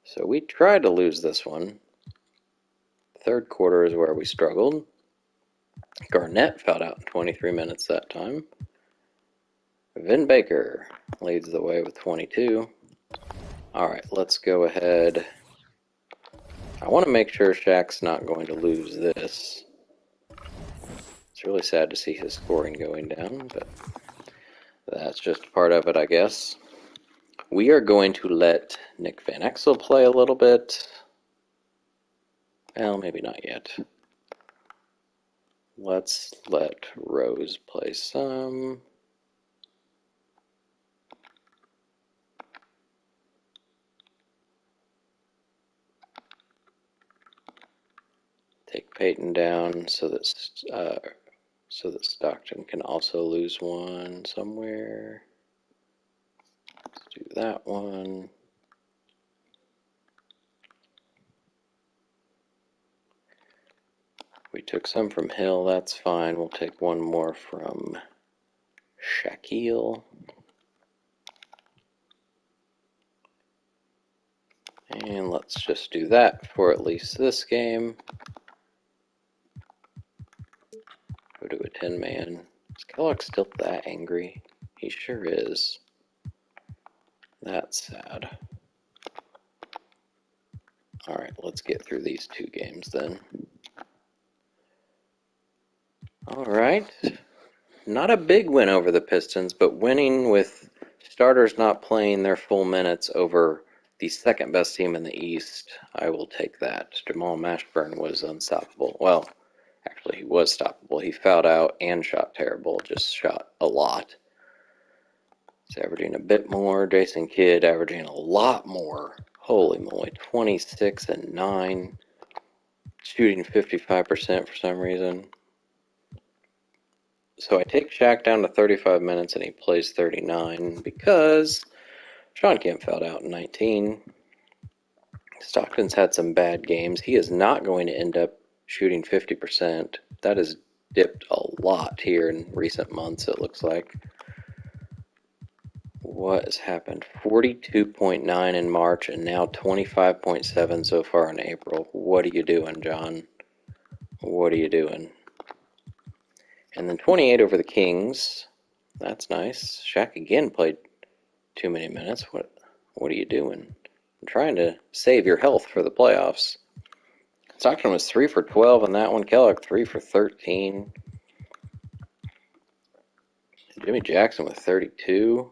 So we tried to lose this one. Third quarter is where we struggled. Garnett fouled out in 23 minutes that time. Vin Baker leads the way with 22. Alright, let's go ahead. I want to make sure Shaq's not going to lose this. It's really sad to see his scoring going down, but that's just part of it, I guess. We are going to let Nick Van Exel play a little bit. Well, maybe not yet. Let's let Rose play some. Take Peyton down so that Stockton can also lose one somewhere. Let's do that one. We took some from Hill, that's fine. We'll take one more from Shaquille. And let's just do that for at least this game. Go to a 10-man. Is Kellogg still that angry? He sure is. That's sad. Alright, let's get through these 2 games then. Alright. Not a big win over the Pistons, but winning with starters not playing their full minutes over the second best team in the East, I will take that. Jamal Mashburn was unstoppable. Well, actually, he was stoppable. He fouled out and shot terrible, just shot a lot. He's averaging a bit more. Jason Kidd averaging a lot more. Holy moly, 26 and 9. Shooting 55% for some reason. So I take Shaq down to 35 minutes and he plays 39 because Sean Kemp fouled out in 19. Stockton's had some bad games. He is not going to end up shooting 50%. That has dipped a lot here in recent months, it looks like. What has happened? 42.9 in March and now 25.7 so far in April. What are you doing, John? What are you doing? And then 28 over the Kings. That's nice. Shaq again played too many minutes. What are you doing? I'm trying to save your health for the playoffs. Stockton was 3 for 12 on that one. Kellogg 3 for 13. Jimmy Jackson with 32.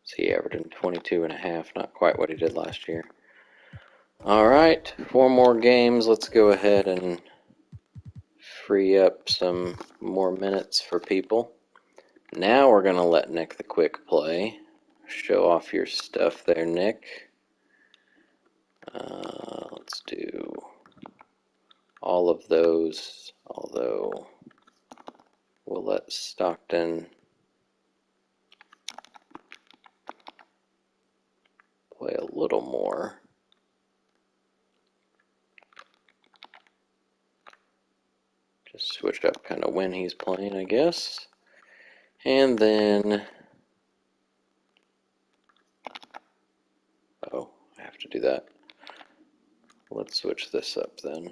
So he averaging 22 and a half. Not quite what he did last year. All right, 4 more games. Let's go ahead and free up some more minutes for people. Now we're going to let Nick the Quick play. Show off your stuff there, Nick. Let's do all of those, although we'll let Stockton play a little more. Just switch up kind of when he's playing, I guess. And then, oh, I have to do that. Let's switch this up then.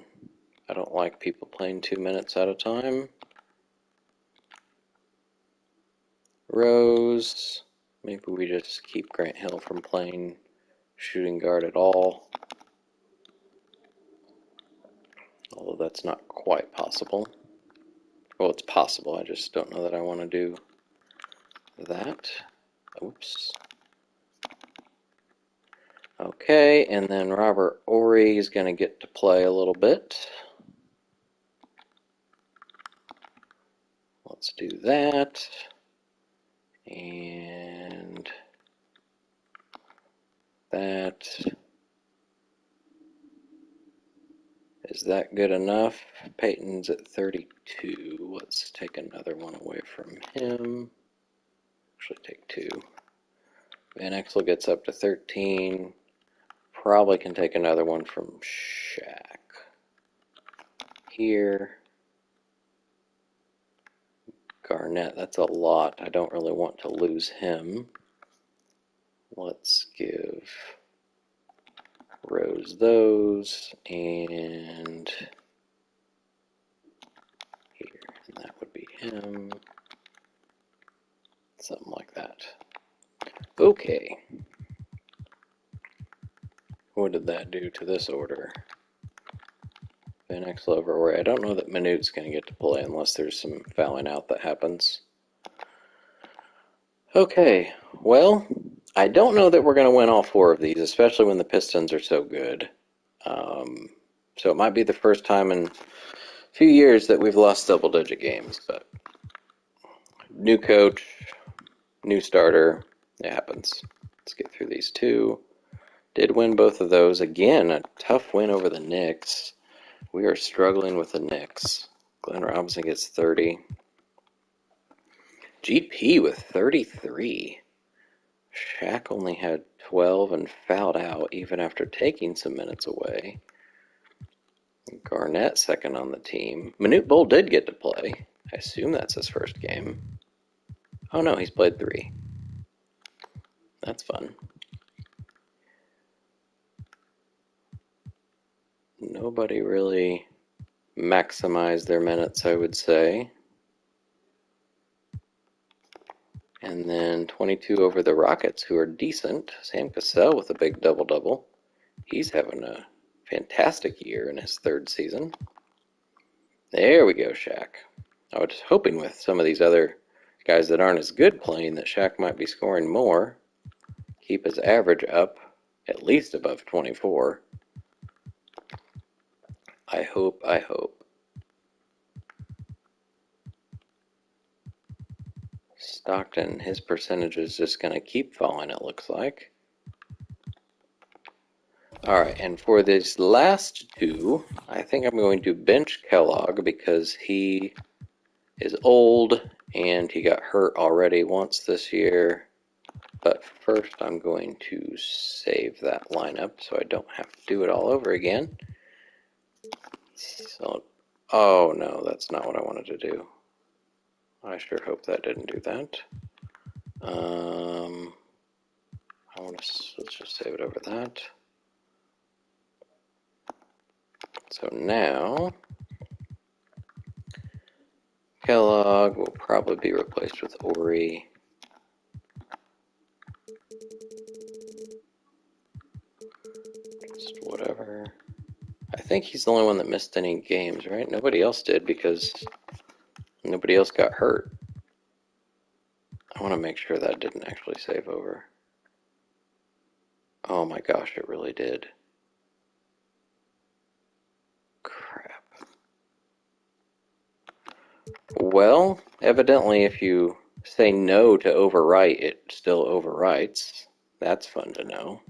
I don't like people playing 2 minutes at a time. Rose, maybe we just keep Grant Hill from playing shooting guard at all. Although that's not quite possible. Well, it's possible, I just don't know that I want to do that. Oops. Okay, and then Robert Ory is going to get to play a little bit. Let's do that. And that. Is that good enough? Peyton's at 32. Let's take another one away from him. Actually, take 2. Van Exel gets up to 13. Probably can take another one from Shaq. Here. Garnett, that's a lot. I don't really want to lose him. Let's give Rose those, and here, and that would be him. Something like that. Okay. What did that do to this order? Van Exel over Ori. I don't know that Minute's going to get to play unless there's some fouling out that happens. Okay, well, I don't know that we're going to win all 4 of these, especially when the Pistons are so good. So it might be the first time in a few years that we've lost double-digit games, but new coach, new starter, it happens. Let's get through these 2. Did win both of those. Again, a tough win over the Knicks. We are struggling with the Knicks. Glenn Robinson gets 30. GP with 33. Shaq only had 12 and fouled out even after taking some minutes away. Garnett second on the team. Manute Bol did get to play. I assume that's his first game. Oh no, he's played 3. That's fun. Nobody really maximized their minutes, I would say. And then 22 over the Rockets, who are decent. Sam Cassell with a big double-double. He's having a fantastic year in his 3rd season. There we go, Shaq. I was hoping with some of these other guys that aren't as good playing that Shaq might be scoring more. Keep his average up at least above 24. I hope. Stockton, his percentage is just going to keep falling, it looks like. Alright, and for these last 2, I think I'm going to bench Kellogg because he is old and he got hurt already once this year. But first I'm going to save that lineup so I don't have to do it all over again. So, oh no, that's not what I wanted to do. I sure hope that didn't do that. Let's just save it over that. So now Kellogg will probably be replaced with Ori. Just whatever. I think he's the only one that missed any games, right? Nobody else did because nobody else got hurt. I want to make sure that didn't actually save over. Oh my gosh, it really did. Crap. Well, evidently if you say no to overwrite, it still overwrites. That's fun to know.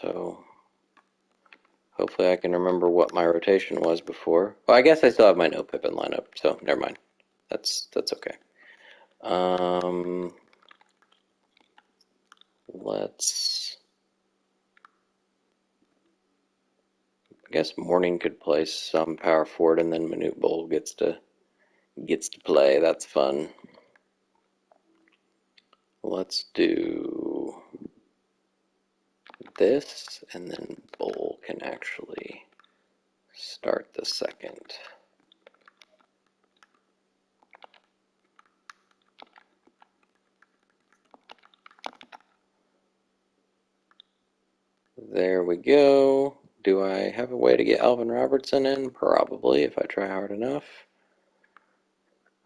So, hopefully I can remember what my rotation was before. Well, I guess I still have my no Pippin lineup, so never mind. That's okay. Let's. I guess Morning could play some power forward, and then Manute Bowl gets to play. That's fun. Let's do this, and then Bowl can actually start the second. There we go. Do I have a way to get Alvin Robertson in? Probably, if I try hard enough.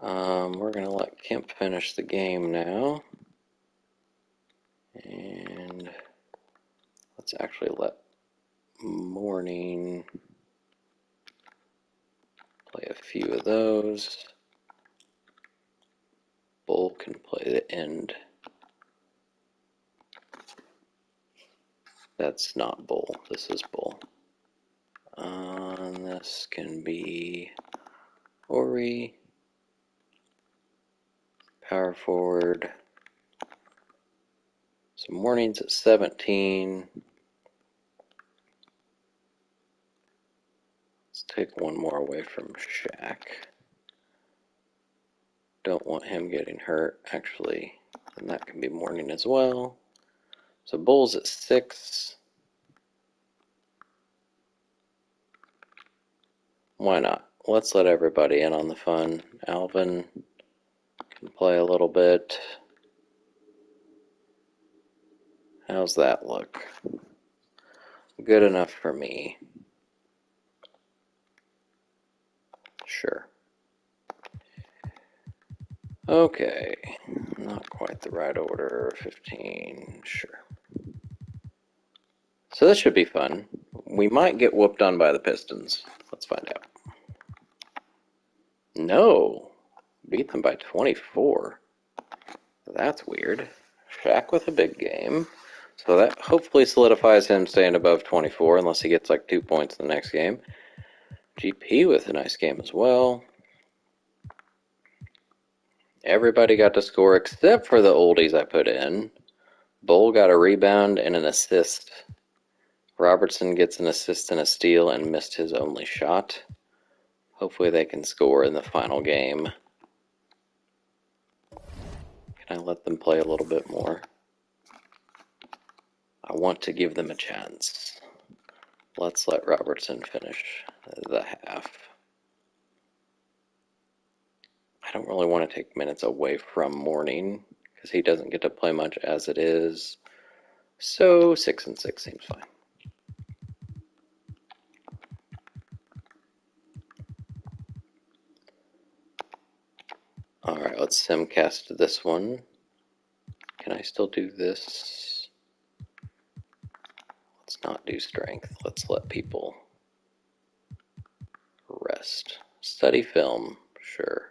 We're going to let Kemp finish the game now. And let's actually let Morning play a few of those. Bull can play the end. That's not Bull. This is Bull. This can be Ori. Power forward. So Morning's at 17. Let's take one more away from Shaq. Don't want him getting hurt, actually. And that can be Morning as well. So Bull's at 6. Why not? Let's let everybody in on the fun. Alvin can play a little bit. How's that look? Good enough for me. Sure. Okay. Not quite the right order. 15. Sure. So this should be fun. We might get whooped on by the Pistons. Let's find out. No. Beat them by 24. That's weird. Shaq with a big game. So that hopefully solidifies him staying above 24 unless he gets like 2 points in the next game. GP with a nice game as well. Everybody got to score except for the oldies I put in. Bull got a rebound and an assist. Robertson gets an assist and a steal and missed his only shot. Hopefully they can score in the final game. Can I let them play a little bit more? I want to give them a chance. Let's let Robertson finish the half. I don't really want to take minutes away from Morning because he doesn't get to play much as it is. So 6 and 6 seems fine. Alright, let's simcast this one. Can I still do this? Let's not do strength. Let's let people rest. Study film, sure.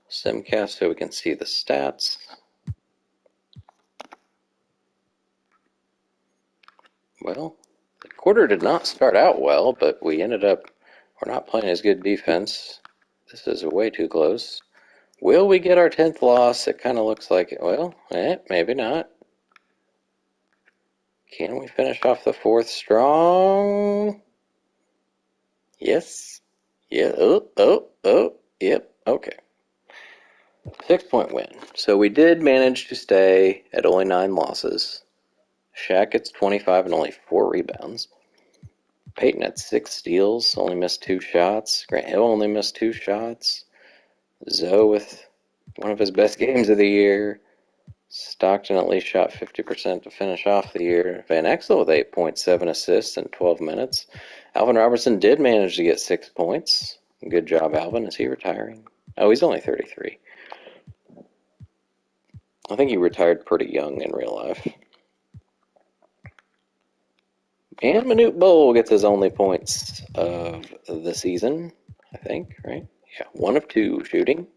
Simcast so we can see the stats. Well, the quarter did not start out well, but we ended up, we're not playing as good defense. This is way too close. Will we get our 10th loss? It kind of looks like it. Well, maybe not. Can we finish off the 4th strong? Yes. Yeah. Oh. Yep. Okay. 6-point win. So we did manage to stay at only 9 losses. Shaq gets 25 and only 4 rebounds. Peyton had 6 steals, only missed 2 shots. Grant Hill only missed 2 shots. Zoe with one of his best games of the year. Stockton at least shot 50% to finish off the year. Van Exel with 8.7 assists in 12 minutes. Alvin Robertson did manage to get 6 points. Good job, Alvin. Is he retiring? Oh, he's only 33. I think he retired pretty young in real life. And Manute Bol gets his only points of the season, I think, right? Yeah, 1 of 2 shooting,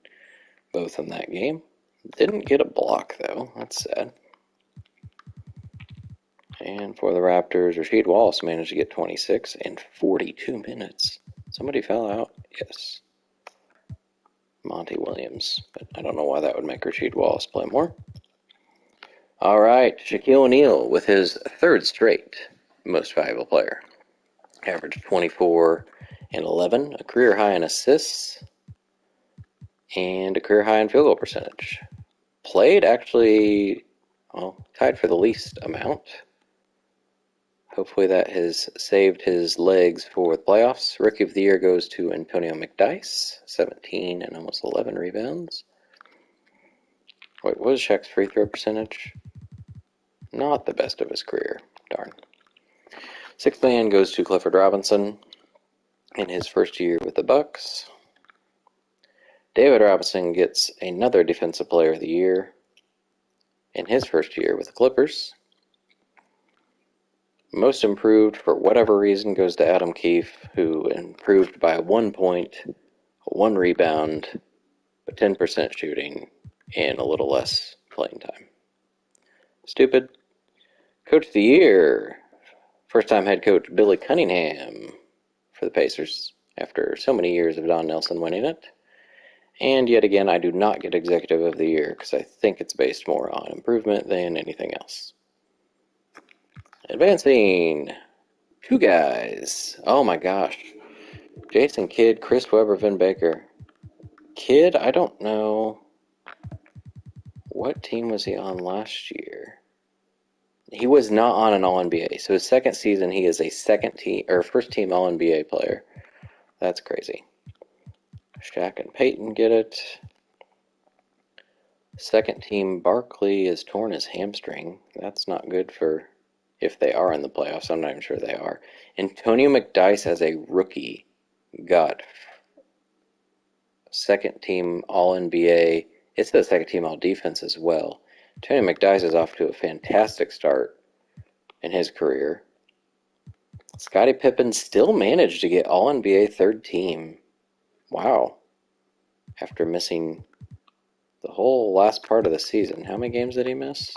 both in that game. Didn't get a block, though. That's sad. And for the Raptors, Rasheed Wallace managed to get 26 in 42 minutes. Somebody fell out? Yes. Monty Williams. But I don't know why that would make Rasheed Wallace play more. All right, Shaquille O'Neal with his 3rd straight most valuable player. Averaged 24 and 11, a career high in assists, and a career high in field goal percentage. Played actually, well, tied for the least amount. Hopefully that has saved his legs for the playoffs. Rookie of the Year goes to Antonio McDyess, 17 and almost 11 rebounds. Wait, what was Shaq's free throw percentage? Not the best of his career. Darn. 6th man goes to Clifford Robinson in his first year with the Bucks. David Robinson gets another Defensive Player of the Year in his first year with the Clippers. Most improved, for whatever reason, goes to Adam Keefe, who improved by 1 point, 1 rebound, but 10% shooting, and a little less playing time. Stupid. Coach of the Year, first-time head coach Billy Cunningham for the Pacers, after so many years of Don Nelson winning it. And yet again, I do not get Executive of the Year, because I think it's based more on improvement than anything else. Advancing, 2 guys. Oh my gosh. Jason Kidd, Chris Webber, Vin Baker. Kidd, I don't know. What team was he on last year? He was not on an All-NBA. So his second season, he is a first team All-NBA player. That's crazy. Shaq and Peyton get it. Second team Barkley has torn his hamstring. That's not good for if they are in the playoffs. I'm not even sure they are. Antonio McDyess as a rookie got second team All-NBA. It's the second team All-Defense as well. Antonio McDyess is off to a fantastic start in his career. Scottie Pippen still managed to get All-NBA 3rd team. Wow. After missing the whole last part of the season. How many games did he miss?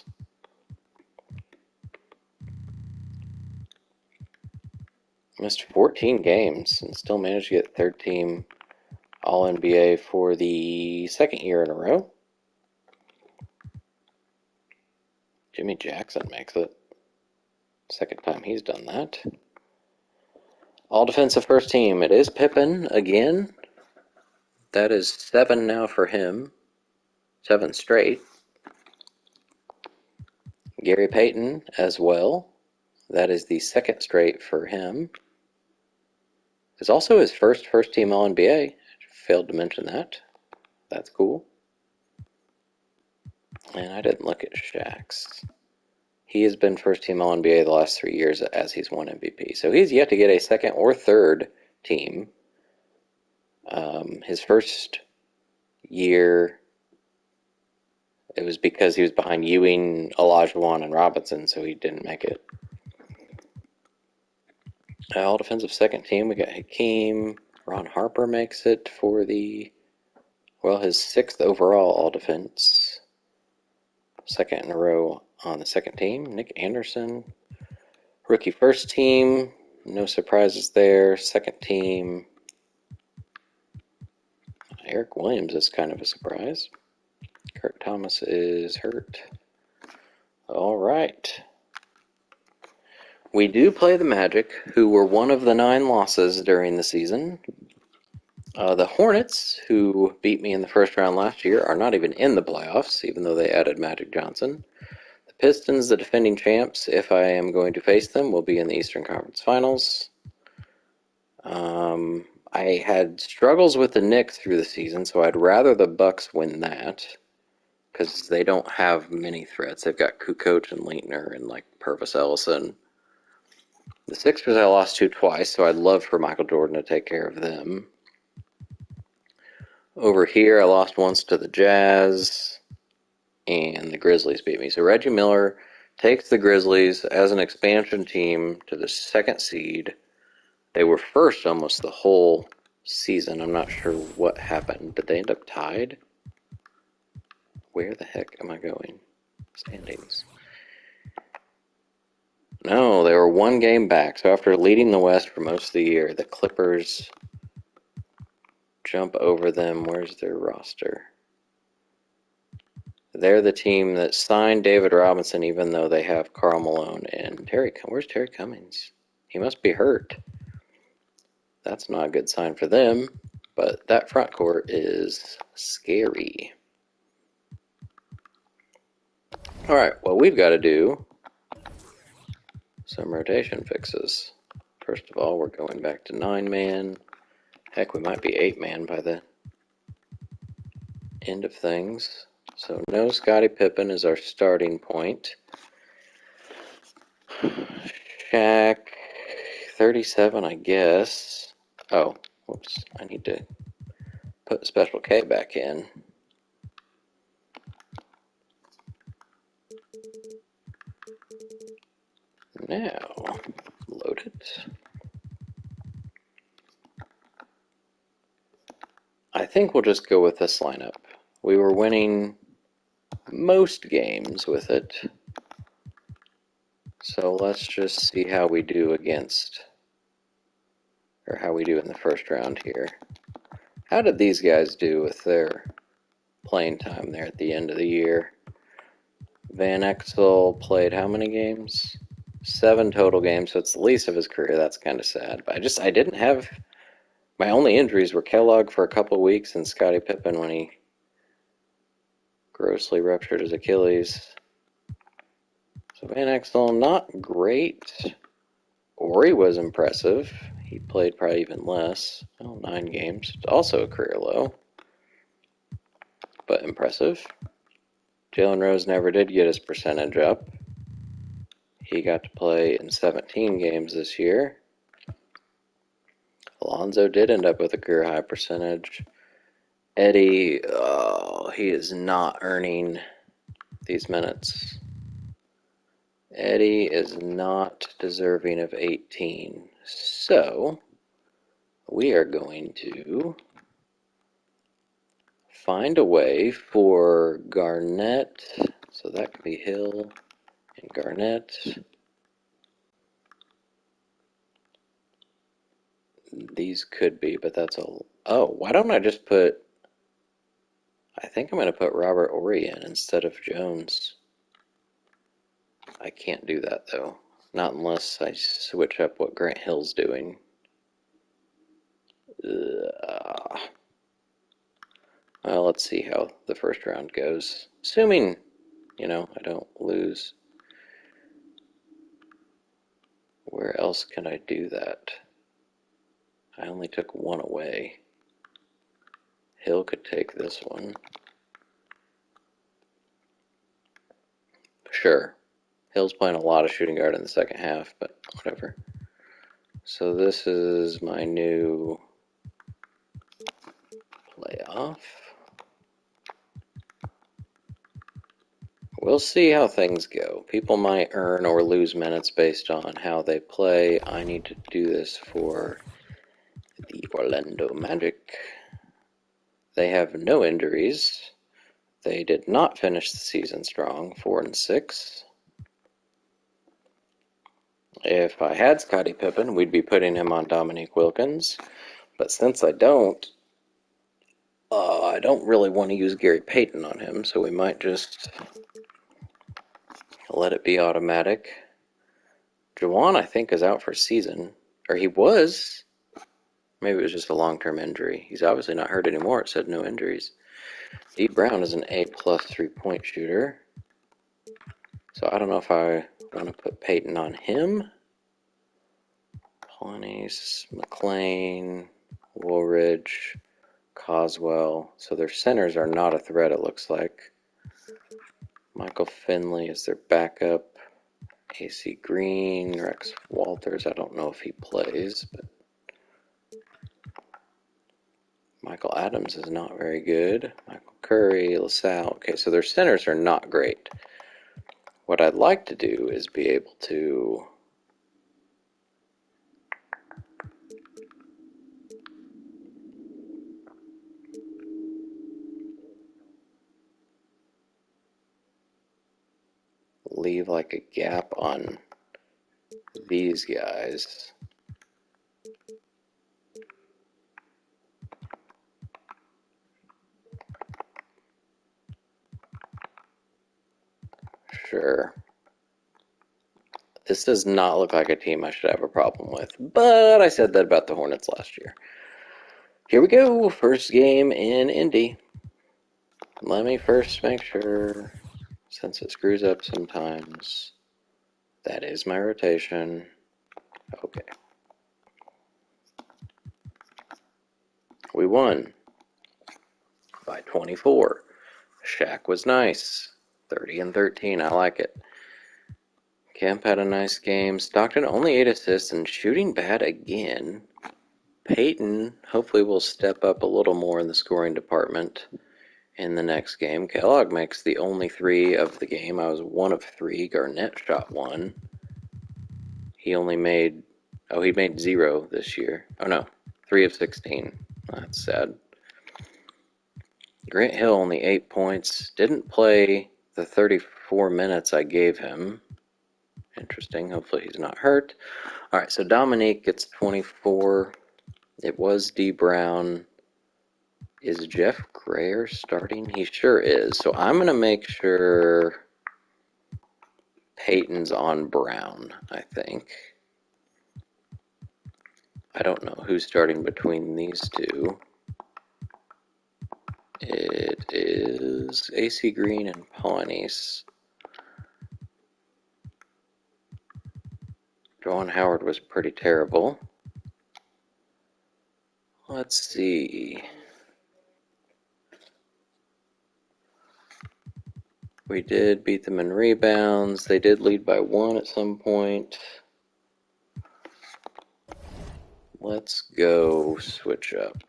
Missed 14 games and still managed to get 3rd team All-NBA for the 2nd year in a row. Jimmy Jackson makes it. 2nd time he's done that. All-defensive first team. It is Pippen again. That is 7 now for him. 7 straight. Gary Payton as well. That is the 2nd straight for him. It's also his first team All-NBA. Failed to mention that. That's cool. And I didn't look at Shaq's. He has been first team All-NBA the last 3 years as he's won MVP. So he's yet to get a 2nd or 3rd team. His first year, it was because he was behind Ewing, Olajuwon, and Robinson, so he didn't make it. All defensive 2nd team, we got Hakeem. Ron Harper makes it for his 6th overall all defense. 2nd in a row on the 2nd team. Nick Anderson. Rookie first team, no surprises there. 2nd team, Eric Williams is kind of a surprise. Kurt Thomas is hurt. All right. We do play the Magic, who were one of the 9 losses during the season. The Hornets, who beat me in the first round last year, are not even in the playoffs, even though they added Magic Johnson. The Pistons, the defending champs, if I am going to face them, will be in the Eastern Conference Finals. I had struggles with the Knicks through the season, so I'd rather the Bucks win that because they don't have many threats. They've got Kukoc and Leitner and like Purvis Ellison. The Sixers I lost to twice, so I'd love for Michael Jordan to take care of them. Over here, I lost once to the Jazz, and the Grizzlies beat me. So Reggie Miller takes the Grizzlies as an expansion team to the second seed. They were first almost the whole season. I'm not sure what happened. Did they end up tied? Where the heck am I going? Standings. No, they were one game back. So after leading the West for most of the year, the Clippers jump over them. Where's their roster? They're the team that signed David Robinson, even though they have Karl Malone and Terry. Where's Terry Cummings? He must be hurt. That's not a good sign for them. But that front court is scary. All right, well, we've got to do some rotation fixes. First of all, we're going back to 9-man. Heck, we might be 8-man by the end of things. So no Scottie Pippen is our starting point. Shaq, 37, I guess. Oh, whoops, I need to put Special K back in. Now, load it. I think we'll just go with this lineup. We were winning most games with it. So let's just see how we do against, or how we do in the first round here. How did these guys do with their playing time there at the end of the year? Van Exel played how many games? 7 total games, so it's the least of his career. That's kind of sad. But I didn't have, my only injuries were Kellogg for a couple of weeks and Scottie Pippen when he grossly ruptured his Achilles. So Van Exel, not great. Ori was impressive. He played probably even less. Oh, 9 games. It's also a career low, but impressive. Jalen Rose never did get his percentage up. He got to play in 17 games this year. Alonzo did end up with a career high percentage. Eddie, he is not earning these minutes. Eddie is not deserving of 18. So, we are going to find a way for Garnett. So that could be Hill and Garnett. These could be, but that's all. Oh, why don't I just put, I think I'm going to put Robert Horry in instead of Jones. I can't do that, though. Not unless I switch up what Grant Hill's doing. Well, let's see how the first round goes. Assuming, I don't lose. Where else can I do that? I only took one away. Hill could take this one. Sure. Hill's playing a lot of shooting guard in the second half, but whatever. So this is my new playoff. We'll see how things go. People might earn or lose minutes based on how they play. I need to do this for the Orlando Magic. They have no injuries. They did not finish the season strong, 4-6. If I had Scottie Pippen, we'd be putting him on Dominique Wilkins. But since I don't really want to use Gary Payton on him, so we might just let it be automatic. Juwan, I think, is out for season. Or he was. Maybe it was just a long-term injury. He's obviously not hurt anymore. It said no injuries. D. Brown is an A-plus three-point shooter. So I don't know if I want to put Peyton on him. Pawnee, McLean, Woolridge, Coswell. So their centers are not a threat, it looks like. Michael Finley is their backup. AC Green, Rex Walters. I don't know if he plays, but Michael Adams is not very good. Michael Curry, LaSalle. Okay, so their centers are not great. What I'd like to do is be able to leave like a gap on these guys. Sure. This does not look like a team I should have a problem with, but I said that about the Hornets last year. Here we go. First game in Indy. Let me first make sure, since it screws up sometimes, that is my rotation. Okay. We won by 24. Shaq was nice. 30 and 13. I like it. Kemp had a nice game. Stockton only 8 assists and shooting bad again. Peyton hopefully will step up a little more in the scoring department in the next game. Kellogg makes the only 3 of the game. I was 1 of 3. Garnett shot 1. He only made, he made 0 this year. Oh no, 3 of 16. That's sad. Grant Hill only 8 points. Didn't play the 34 minutes I gave him. Interesting. Hopefully he's not hurt. All right, so Dominique gets 24. It was D. Brown. Is Jeff Grayer starting? He sure is. So I'm going to make sure Peyton's on Brown, I think. I don't know who's starting between these two. It is AC Green and Pawnees. John Howard was pretty terrible. Let's see. We did beat them in rebounds. They did lead by 1 at some point. Let's go switch up.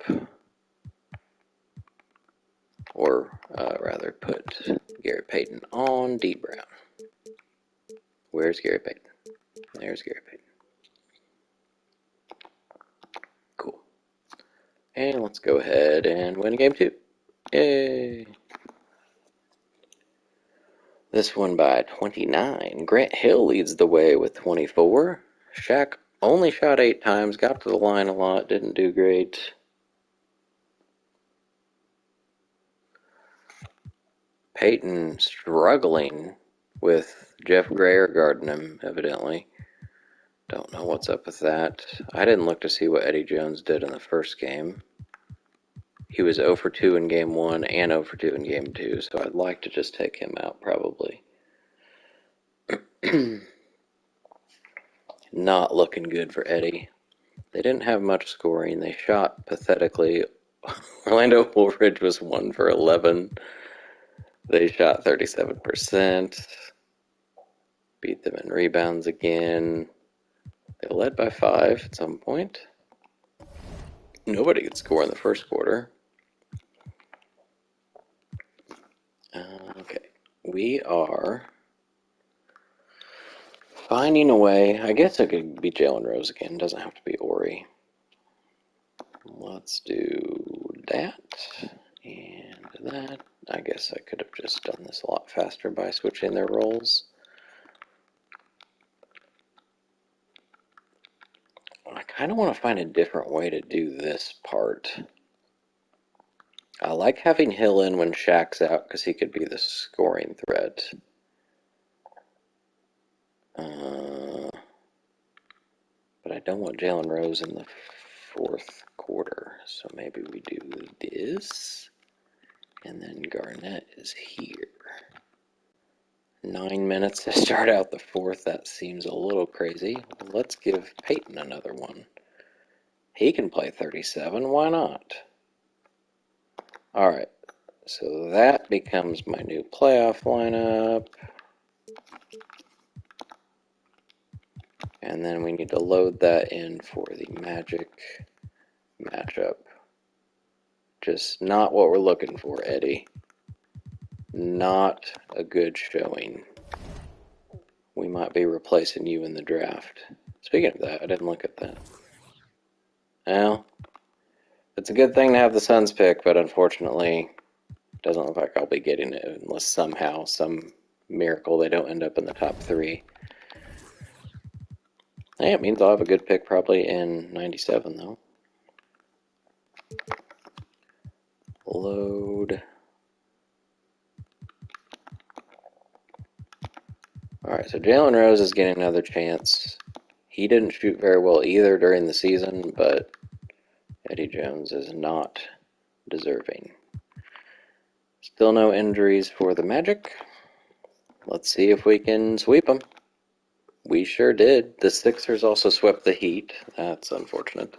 Or rather put Gary Payton on D. Brown. Where's Gary Payton? There's Gary Payton. Cool. And let's go ahead and win game 2. Yay! This one by 29. Grant Hill leads the way with 24. Shaq only shot 8 times, got to the line a lot, didn't do great. Peyton struggling with Jeff Grayer guarding him, evidently. Don't know what's up with that. I didn't look to see what Eddie Jones did in the first game. He was 0 for 2 in game 1 and 0 for 2 in game 2, so I'd like to just take him out probably. Not looking good for Eddie. They didn't have much scoring. They shot pathetically. Orlando Woolridge was 1 for 11. They shot 37%. Beat them in rebounds again. They led by 5 at some point. Nobody could score in the first quarter. Okay. We are finding a way. I guess it could be Jalen Rose again. It doesn't have to be Ori. Let's do that and that. I guess I could have just done this a lot faster by switching their roles. I kind of want to find a different way to do this part. I like having Hill in when Shaq's out because he could be the scoring threat. But I don't want Jalen Rose in the fourth quarter. So maybe we do this, and then Garnett is here. 9 minutes to start out the fourth. That seems a little crazy. Let's give Peyton another one. He can play 37. Why not? All right. So that becomes my new playoff lineup. And then we need to load that in for the Magic matchup. Just not what we're looking for, Eddie. Not a good showing. We might be replacing you in the draft. Speaking of that, I didn't look at that. Well, it's a good thing to have the Suns pick, but unfortunately, it doesn't look like I'll be getting it unless somehow, some miracle, they don't end up in the top 3. Hey, it means I'll have a good pick probably in 97, though. Load. Alright, so Jalen Rose is getting another chance. He didn't shoot very well either during the season, but Eddie Jones is not deserving. Still no injuries for the Magic. Let's see if we can sweep them. We sure did. The Sixers also swept the Heat. That's unfortunate.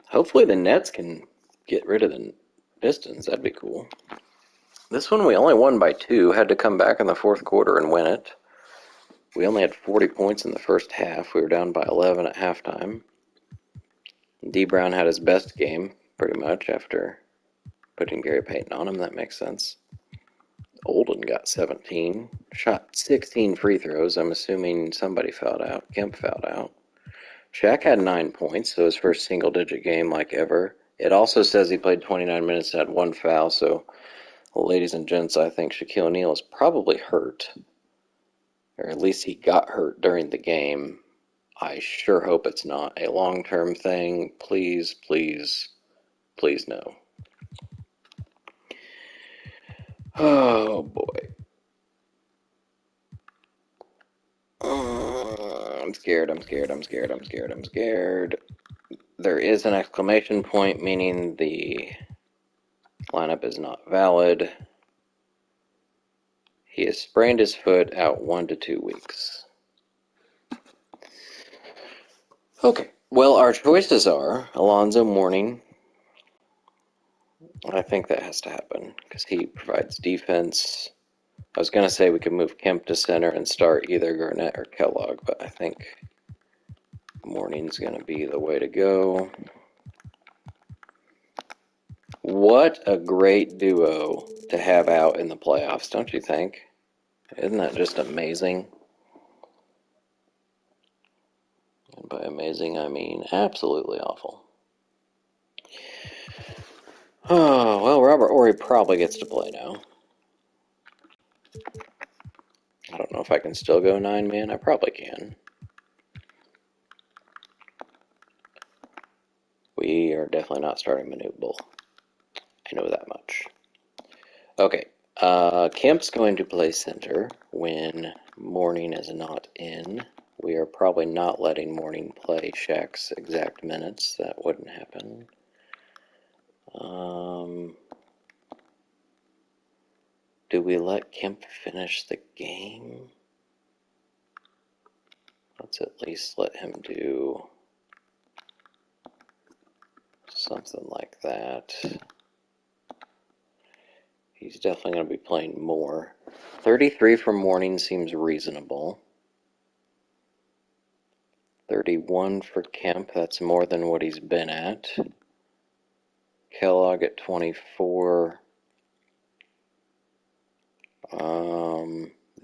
Hopefully the Nets can get rid of the Pistons. That'd be cool. This one we only won by 2. Had to come back in the fourth quarter and win it. We only had 40 points in the first half. We were down by 11 at halftime. D. Brown had his best game, pretty much, after putting Gary Payton on him. That makes sense. Olden got 17. Shot 16 free throws. I'm assuming somebody fouled out. Kemp fouled out. Shaq had 9 points, so his first single-digit game like ever. It also says he played 29 minutes and had 1 foul, so, well, ladies and gents, I think Shaquille O'Neal is probably hurt. Or at least he got hurt during the game. I sure hope it's not a long-term thing. Please, please, please no. Oh, boy. I'm scared. There is an exclamation point, meaning the lineup is not valid. He has sprained his foot, out 1 to 2 weeks. Okay, well, our choices are Alonzo Mourning. I think that has to happen because he provides defense. I was going to say we could move Kemp to center and start either Garnett or Kellogg, but I think Mourning's going to be the way to go. What a great duo to have out in the playoffs, don't you think? Isn't that just amazing? And by amazing, I mean absolutely awful. Oh, well, Robert Horry probably gets to play now. I don't know if I can still go 9-man. I probably can. We are definitely not starting Manute Bull. I know that much. Okay. Kemp's going to play center when Mourning is not in. We are probably not letting Mourning play Shaq's exact minutes. That wouldn't happen. Do we let Kemp finish the game? Let's at least let him do something like that. He's definitely going to be playing more. 33 for Mourning seems reasonable. 31 for Kemp, that's more than what he's been at. Kellogg at 24.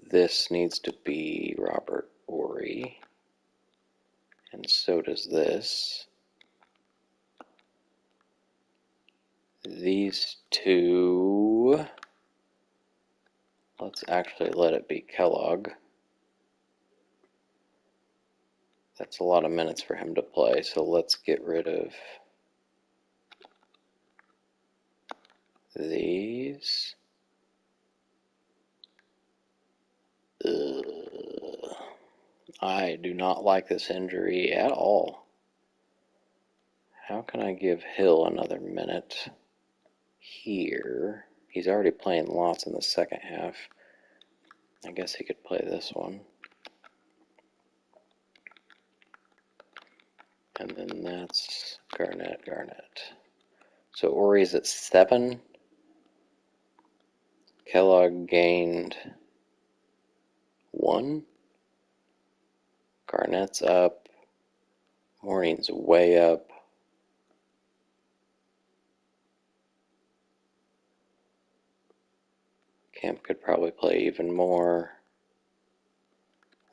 This needs to be Robert Horry. And so does this. These two, let's actually let it be Kellogg. That's a lot of minutes for him to play, so let's get rid of these. I do not like this injury at all. How can I give Hill another minute here? He's already playing lots in the second half. I guess he could play this one. And then that's Garnett. So Ori's at 7. Kellogg gained 1. Garnett's up. Morning's way up. Camp could probably play even more.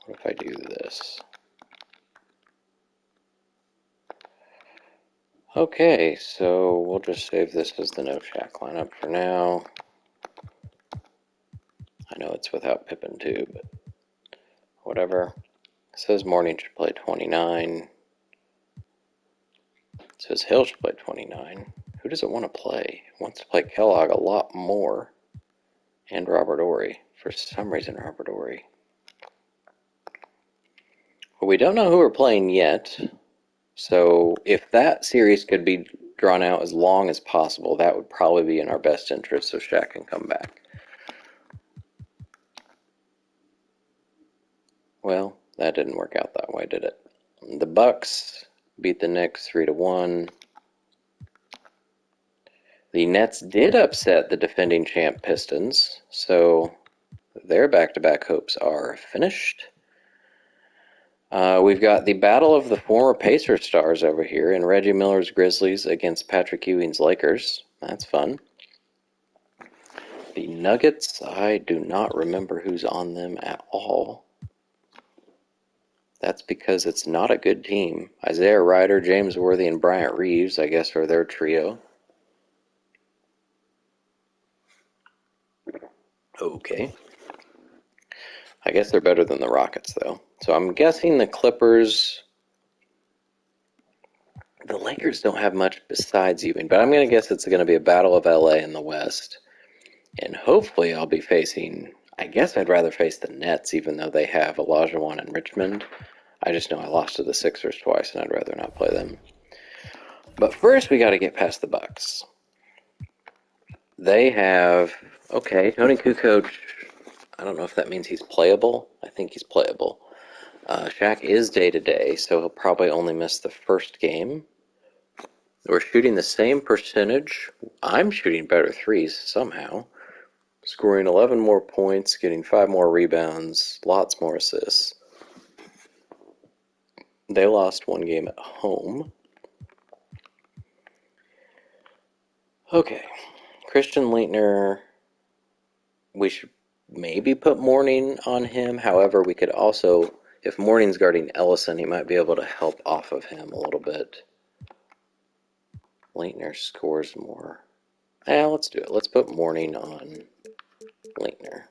What if I do this? Okay, so we'll just save this as the no shack lineup for now. I know it's without Pippin too, but whatever. It says Morning should play 29. It says Hill should play 29. Who does it want to play? It wants to play Kellogg a lot more. And Robert Ory. For some reason, Robert Ory. Well, we don't know who we're playing yet. So if that series could be drawn out as long as possible, that would probably be in our best interest so Shaq can come back. Well, that didn't work out that way, did it? The Bucks beat the Knicks 3-1. The Nets did upset the defending champ Pistons, so their back-to-back hopes are finished. We've got the battle of the former Pacers stars over here in Reggie Miller's Grizzlies against Patrick Ewing's Lakers. That's fun. The Nuggets, I do not remember who's on them at all. That's because it's not a good team. Isaiah Ryder, James Worthy, and Bryant Reeves, I guess, are their trio. Okay. I guess they're better than the Rockets, though. So I'm guessing the Clippers... The Lakers don't have much besides Ewing, but I'm going to guess it's going to be a battle of LA in the West. And hopefully I'll be facing... I guess I'd rather face the Nets, even though they have Olajuwon and Richmond. I just know I lost to the Sixers twice, and I'd rather not play them. But first, we got to get past the Bucks. They have... Okay, Tony Kukoc... I don't know if that means he's playable. I think he's playable. Shaq is day-to-day, so he'll probably only miss the first game. We're shooting the same percentage. I'm shooting better threes somehow. Scoring 11 more points, getting 5 more rebounds, lots more assists. They lost one game at home. Okay. Christian Leitner, we should maybe put Morning on him. However, we could also, if Morning's guarding Ellison, he might be able to help off of him a little bit. Leitner scores more. Let's do it. Let's put Morning on Leitner.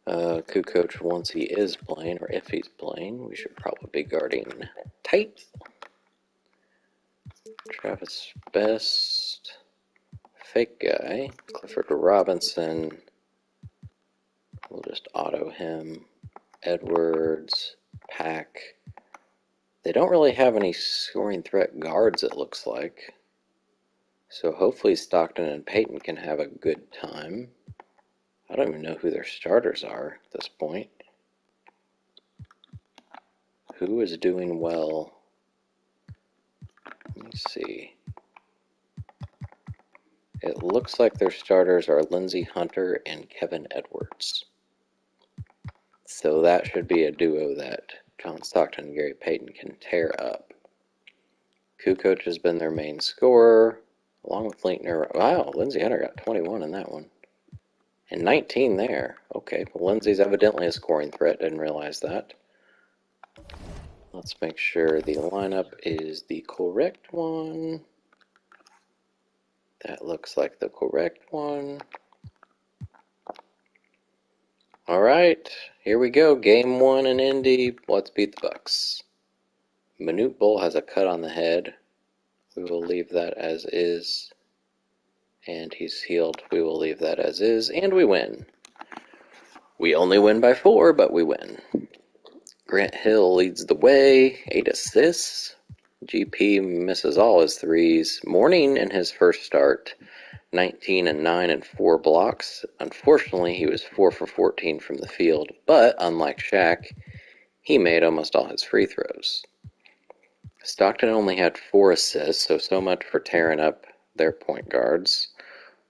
Kukoc, once he is playing, or if he's playing, we should probably be guarding tight. Travis Best, fake guy, Clifford Robinson, we'll just auto him, Edwards, Pack. They don't really have any scoring threat guards, it looks like. So hopefully Stockton and Payton can have a good time. I don't even know who their starters are at this point. Who is doing well? Let me see. It looks like their starters are Lindsey Hunter and Kevin Edwards. So that should be a duo that John Stockton and Gary Payton can tear up. Kukoc has been their main scorer, along with Leitner. Wow, Lindsey Hunter got 21 in that one. And 19 there. Okay, well, Lindsey's evidently a scoring threat. Didn't realize that. Let's make sure the lineup is the correct one. That looks like the correct one. All right, here we go. Game 1 in Indy. Let's beat the Bucks. Manute Bol has a cut on the head. We will leave that as is. And he's healed. We will leave that as is. And we win. We only win by 4, but we win. Grant Hill leads the way, 8 assists. GP misses all his threes. Mourning in his first start, 19 and 9 and 4 blocks. Unfortunately, he was 4 for 14 from the field, but unlike Shaq, he made almost all his free throws. Stockton only had 4 assists, so much for tearing up their point guards.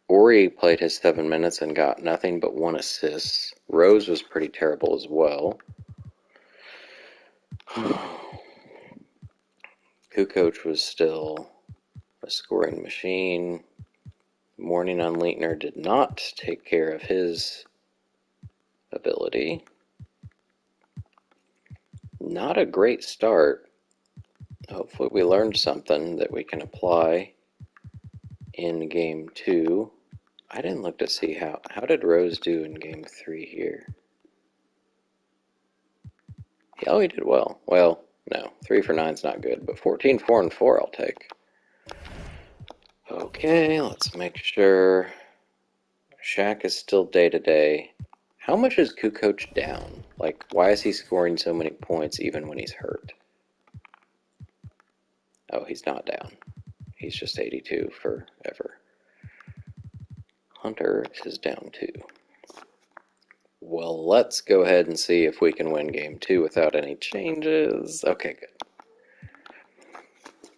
Ori played his 7 minutes and got nothing but 1 assist. Rose was pretty terrible as well. Kukoc was still a scoring machine. Mourning on Leitner did not take care of his ability. Not a great start. Hopefully we learned something that we can apply in game 2. I didn't look to see how did Rose do in game 3 here. Oh, he did well. Well, no, 3 for 9 is not good, but 14, 4, and 4 I'll take. Okay, let's make sure Shaq is still day-to-day. How much is Kukoc down? Like, why is he scoring so many points even when he's hurt? Oh, he's not down. He's just 82 forever. Hunter is down too. Well, let's go ahead and see if we can win game 2 without any changes. Okay, good.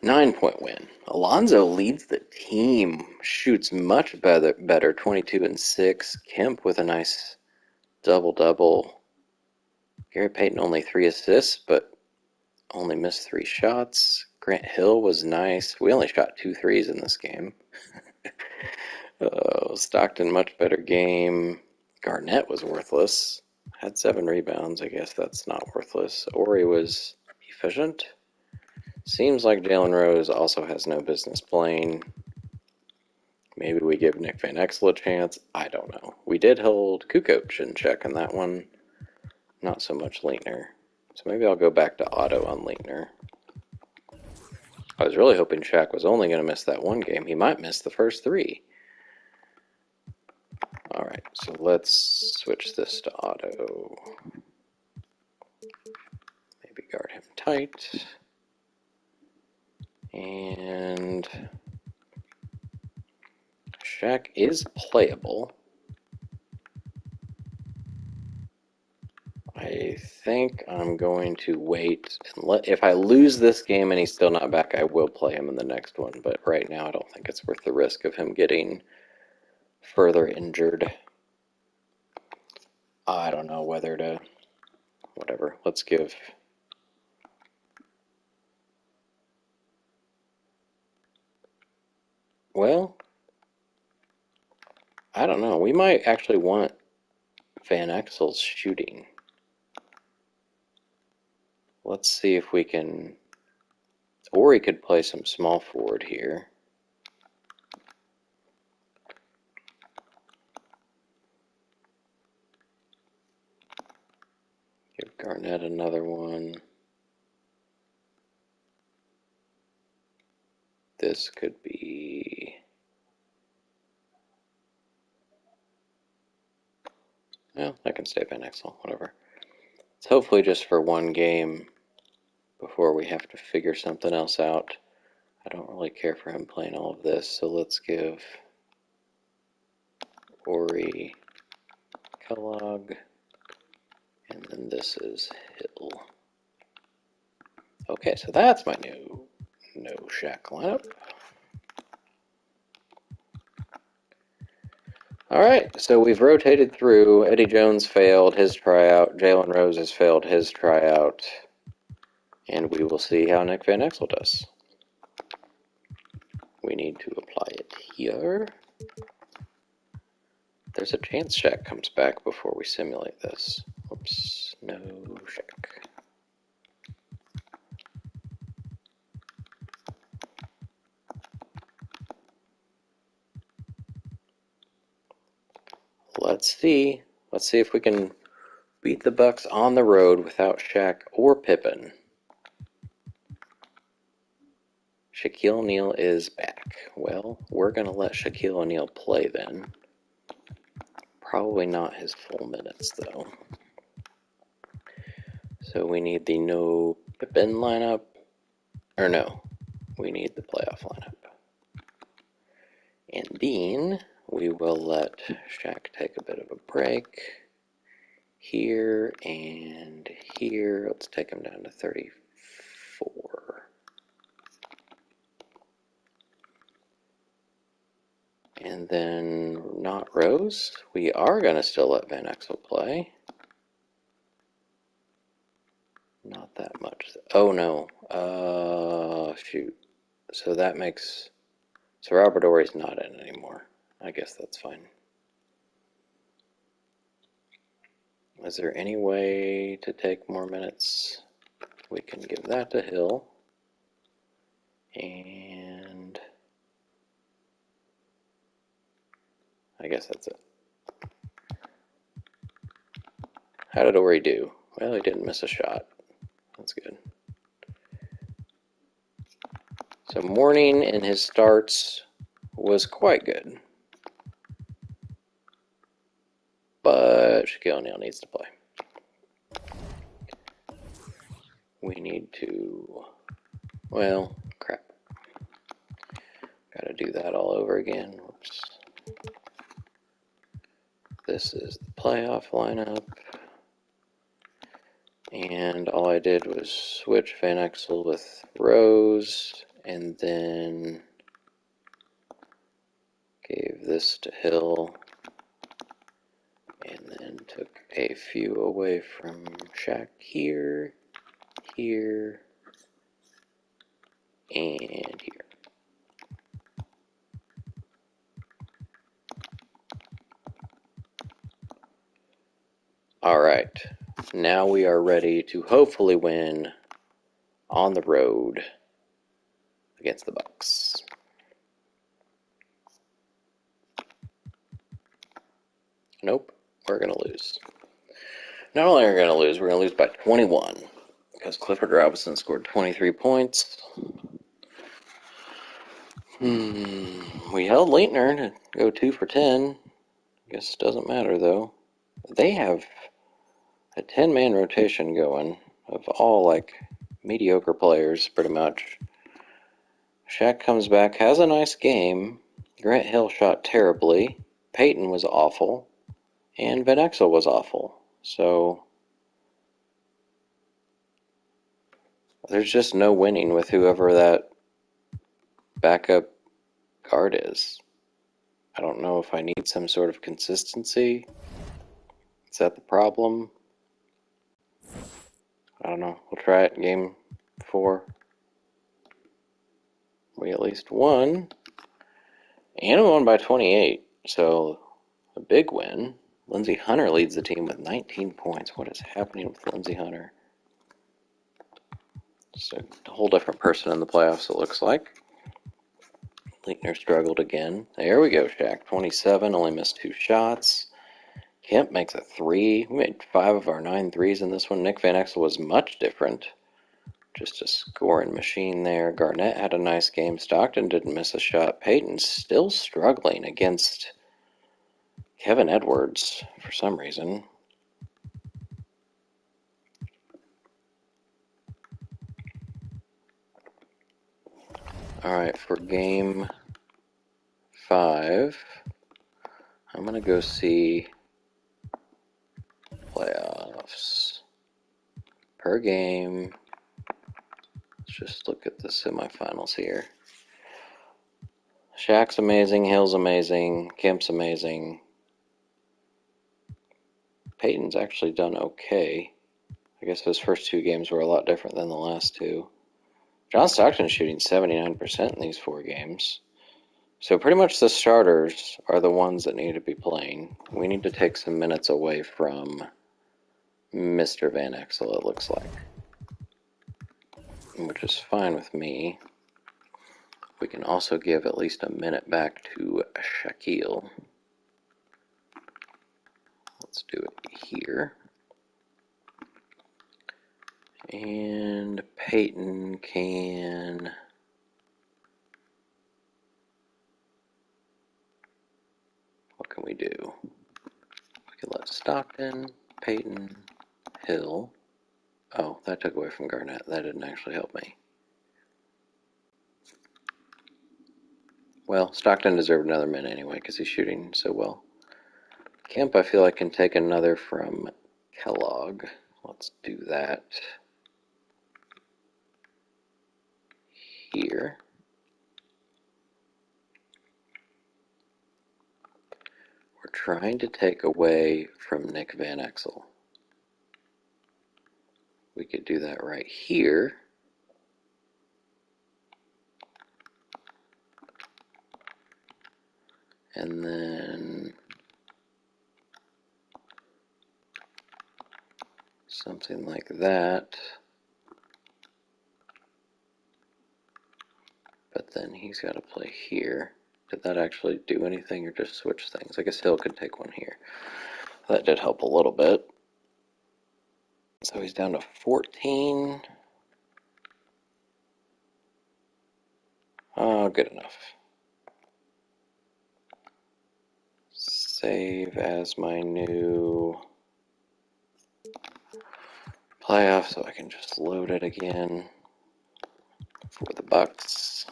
9-point win. Alonzo leads the team, shoots much better, 22 and 6. Kemp with a nice double-double. Gary Payton only 3 assists, but only missed 3 shots. Grant Hill was nice. We only shot 2 threes in this game. Stockton, much better game. Garnett was worthless. Had 7 rebounds. I guess that's not worthless. Ori was efficient. Seems like Jalen Rose also has no business playing. Maybe we give Nick Van Exel a chance. I don't know. We did hold Kukoc in check on that one. Not so much Leitner. So maybe I'll go back to auto on Leitner. I was really hoping Shaq was only going to miss that one game. He might miss the first 3. Alright, so let's switch this to auto. Maybe guard him tight. And Shaq is playable. I think I'm going to wait and if I lose this game and he's still not back, I will play him in the next one. But right now, I don't think it's worth the risk of him getting further injured. I don't know whether to. Whatever. Let's give. Well, I don't know. We might actually want Van Exel's shooting. Let's see if we can. Or he could play some small forward here. Give Garnett another one. This could be. Well, I can stay Van Exel, whatever. It's hopefully just for one game before we have to figure something else out. I don't really care for him playing all of this, so let's give Ori Kellogg, and then this is Hill. Okay, so that's my new no Shaq lineup. Alright, so we've rotated through. Eddie Jones failed his tryout. Jalen Rose has failed his tryout. And we will see how Nick Van Exel does. We need to apply it here. There's a chance Shaq comes back before we simulate this. Oops, no Shaq. Let's see. Let's see if we can beat the Bucks on the road without Shaq or Pippen. Shaquille O'Neal is back. Well, we're going to let Shaquille O'Neal play then. Probably not his full minutes, though. So we need the no Pippin lineup. Or no, we need the playoff lineup. And then we will let Shaq take a bit of a break. Here and here. Let's take him down to 34. And then not Rose. We are going to still let Van Exel play. Not that much. Oh no. Shoot. So that makes... So Robert Ory's not in anymore. I guess that's fine. Is there any way to take more minutes? We can give that to Hill. And I guess that's it. How did Ory do? Well, he didn't miss a shot. That's good. So Morning in his starts was quite good. But Shaquille O'Neal needs to play. We need to... Well, crap. Gotta do that all over again. Whoops. This is the playoff lineup. And all I did was switch Van Exel with Rose, and then gave this to Hill, and then took a few away from Shaq here, here, and here. All right, now we are ready to hopefully win on the road against the Bucks. Nope, we're going to lose. Not only are we going to lose, we're going to lose by 21 because Clifford Robinson scored 23 points. We held Leitner to go 2 for 10. Guess it doesn't matter though. They have a 10-man rotation going of all like mediocre players pretty much. Shaq comes back, has a nice game. Grant Hill shot terribly. Peyton was awful. And Van Exel was awful. So there's just no winning with whoever that backup guard is. I don't know if I need some sort of consistency. Is that the problem? I don't know. We'll try it in game 4. We at least won. And we won by 28. So a big win. Lindsey Hunter leads the team with 19 points. What is happening with Lindsey Hunter? Just a whole different person in the playoffs, it looks like. Leitner struggled again. There we go, Shaq. 27, only missed 2 shots. Kemp makes a 3. We made 5 of our 9 threes in this one. Nick Van Exel was much different. Just a scoring machine there. Garnett had a nice game. Stockton didn't miss a shot. Peyton's still struggling against Kevin Edwards for some reason. Alright, for game 5, I'm going to go see playoffs per game. Let's just look at the semifinals here. Shaq's amazing, Hill's amazing, Kemp's amazing. Peyton's actually done okay. I guess his first 2 games were a lot different than the last 2. John Stockton's shooting 79% in these 4 games. So pretty much the starters are the ones that need to be playing. We need to take some minutes away from Mr. Van Exel, it looks like. Which is fine with me. We can also give at least a minute back to Shaquille. Let's do it here. And Peyton can... What can we do? We can let Stockton, Peyton, Hill. Oh, that took away from Garnett. That didn't actually help me. Well, Stockton deserved another min anyway because he's shooting so well. Kemp, I feel like, can take another from Kellogg. Let's do that here. We're trying to take away from Nick Van Exel. We could do that right here. And then something like that. But then he's got to play here. Did that actually do anything or just switch things? I guess Hill could take one here. That did help a little bit. So he's down to 14. Oh, good enough. Save as my new playoff so I can just load it again for the Bucks.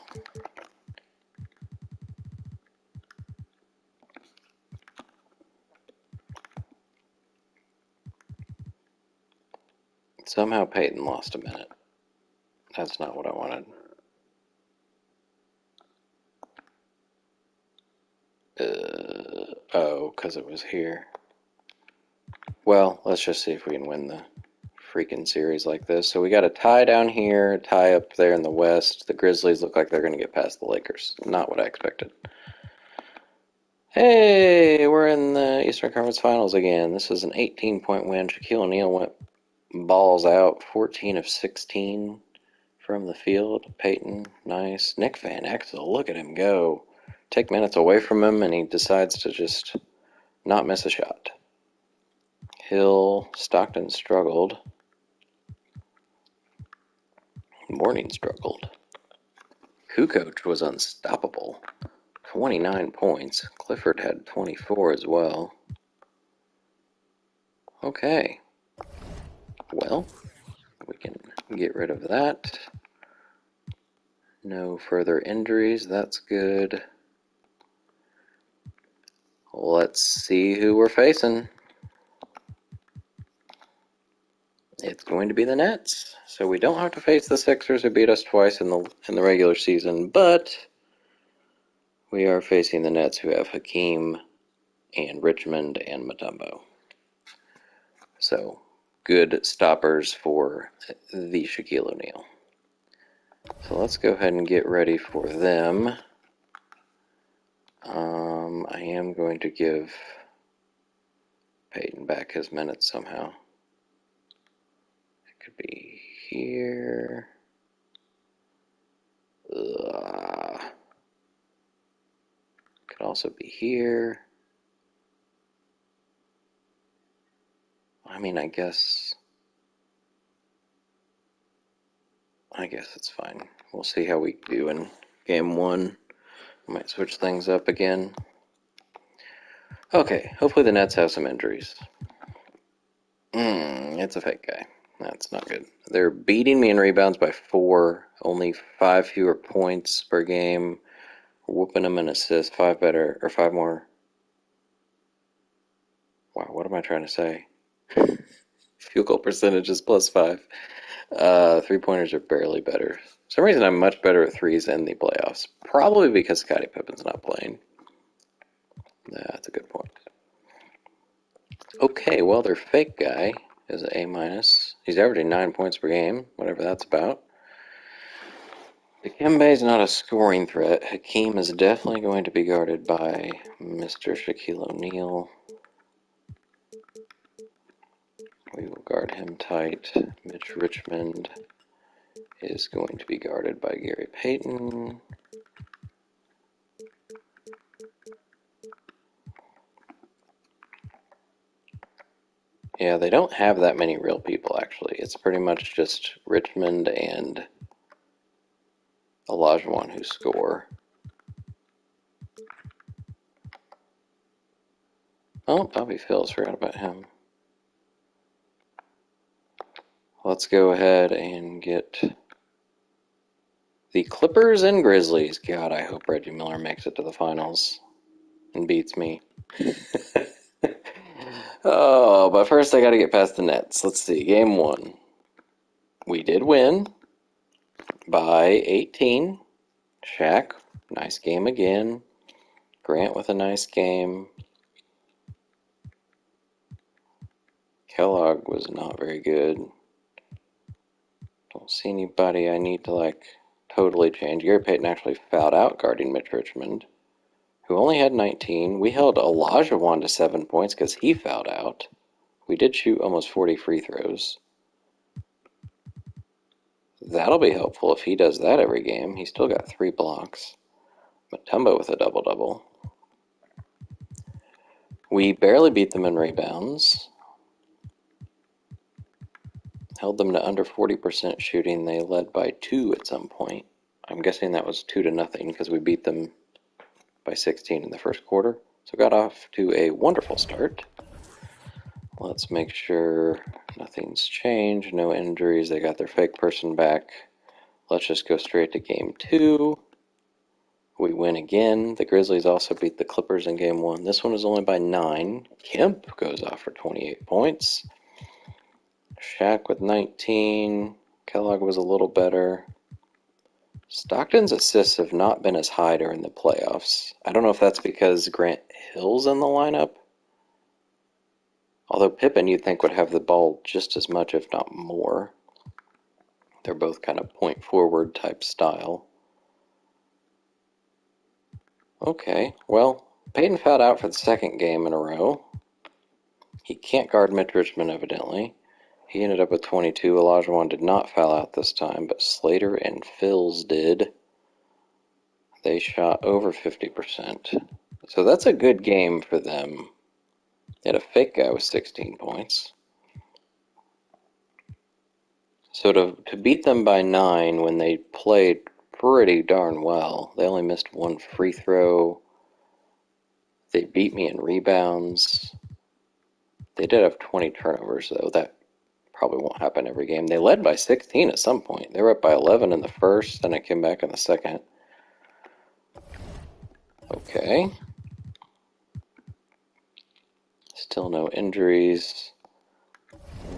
Somehow Peyton lost a minute. That's not what I wanted. Oh, because it was here. Well, let's just see if we can win the freaking series like this. So we got a tie down here, a tie up there in the West. The Grizzlies look like they're going to get past the Lakers. Not what I expected. Hey, we're in the Eastern Conference Finals again. This is an 18-point win. Shaquille O'Neal went balls out, 14 of 16 from the field. Peyton, nice. Nick Van Exel, look at him go. Take minutes away from him, and he decides to just not miss a shot. Hill, Stockton struggled. Morning struggled. Kukoc was unstoppable. 29 points. Clifford had 24 as well. Okay. Well, we can get rid of that. No further injuries. That's good. Let's see who we're facing. It's going to be the Nets. So we don't have to face the Sixers who beat us twice in the regular season, but we are facing the Nets who have Hakeem and Richmond and Mutombo. So good stoppers for the Shaquille O'Neal. So let's go ahead and get ready for them. I am going to give Peyton back his minutes somehow. It could be here. Could also be here. I mean, I guess it's fine. We'll see how we do in game one. I might switch things up again. Okay, hopefully the Nets have some injuries. It's a fake guy. That's not good. They're beating me in rebounds by 4. Only 5 fewer points per game. Whooping them in assists. 5 better, or 5 more. Wow, what am I trying to say? Field goal percentage is +5. 3-pointers are barely better. For some reason, I'm much better at threes in the playoffs. Probably because Scottie Pippen's not playing. That's a good point. Okay, well, their fake guy is an A-. He's averaging 9 points per game, whatever that's about. Dikembe is not a scoring threat. Hakeem is definitely going to be guarded by Mr. Shaquille O'Neal. We will guard him tight. Mitch Richmond is going to be guarded by Gary Payton. Yeah, they don't have that many real people, actually. It's pretty much just Richmond and Olajuwon who score. Oh, Bobby Phillips, forgot about him. Let's go ahead and get the Clippers and Grizzlies. God, I hope Reggie Miller makes it to the finals and beats me. Oh, but first I gotta get past the Nets. Let's see, game one. We did win by 18. Shaq, nice game again. Grant with a nice game. Kellogg was not very good. Don't see anybody I need to, totally change. Gary Payton actually fouled out guarding Mitch Richmond, who only had 19. We held Olajuwon to 7 points because he fouled out. We did shoot almost 40 free throws. That'll be helpful if he does that every game. He still got 3 blocks. Mutombo with a double-double. We barely beat them in rebounds. Held them to under 40% shooting. They led by 2 at some point. I'm guessing that was 2-0 because we beat them by 16 in the first quarter. So got off to a wonderful start. Let's make sure nothing's changed, no injuries. They got their fake person back. Let's just go straight to game 2. We win again. The Grizzlies also beat the Clippers in game 1. This one is only by 9. Kemp goes off for 28 points. Shaq with 19. Kellogg was a little better. Stockton's assists have not been as high during the playoffs. I don't know if that's because Grant Hill's in the lineup. Although Pippen, you'd think, would have the ball just as much, if not more. They're both kind of point forward type style. Okay, well, Payton fouled out for the second game in a row. He can't guard Mitch Richmond, evidently. He ended up with 22. Olajuwon did not foul out this time, but Slater and Phils did. They shot over 50%. So that's a good game for them. They had a fake guy with 16 points. So to beat them by 9 when they played pretty darn well, they only missed 1 free throw. They beat me in rebounds. They did have 20 turnovers, though. That probably won't happen every game. They led by 16 at some point. They were up by 11 in the first, then it came back in the second. Okay. Still no injuries.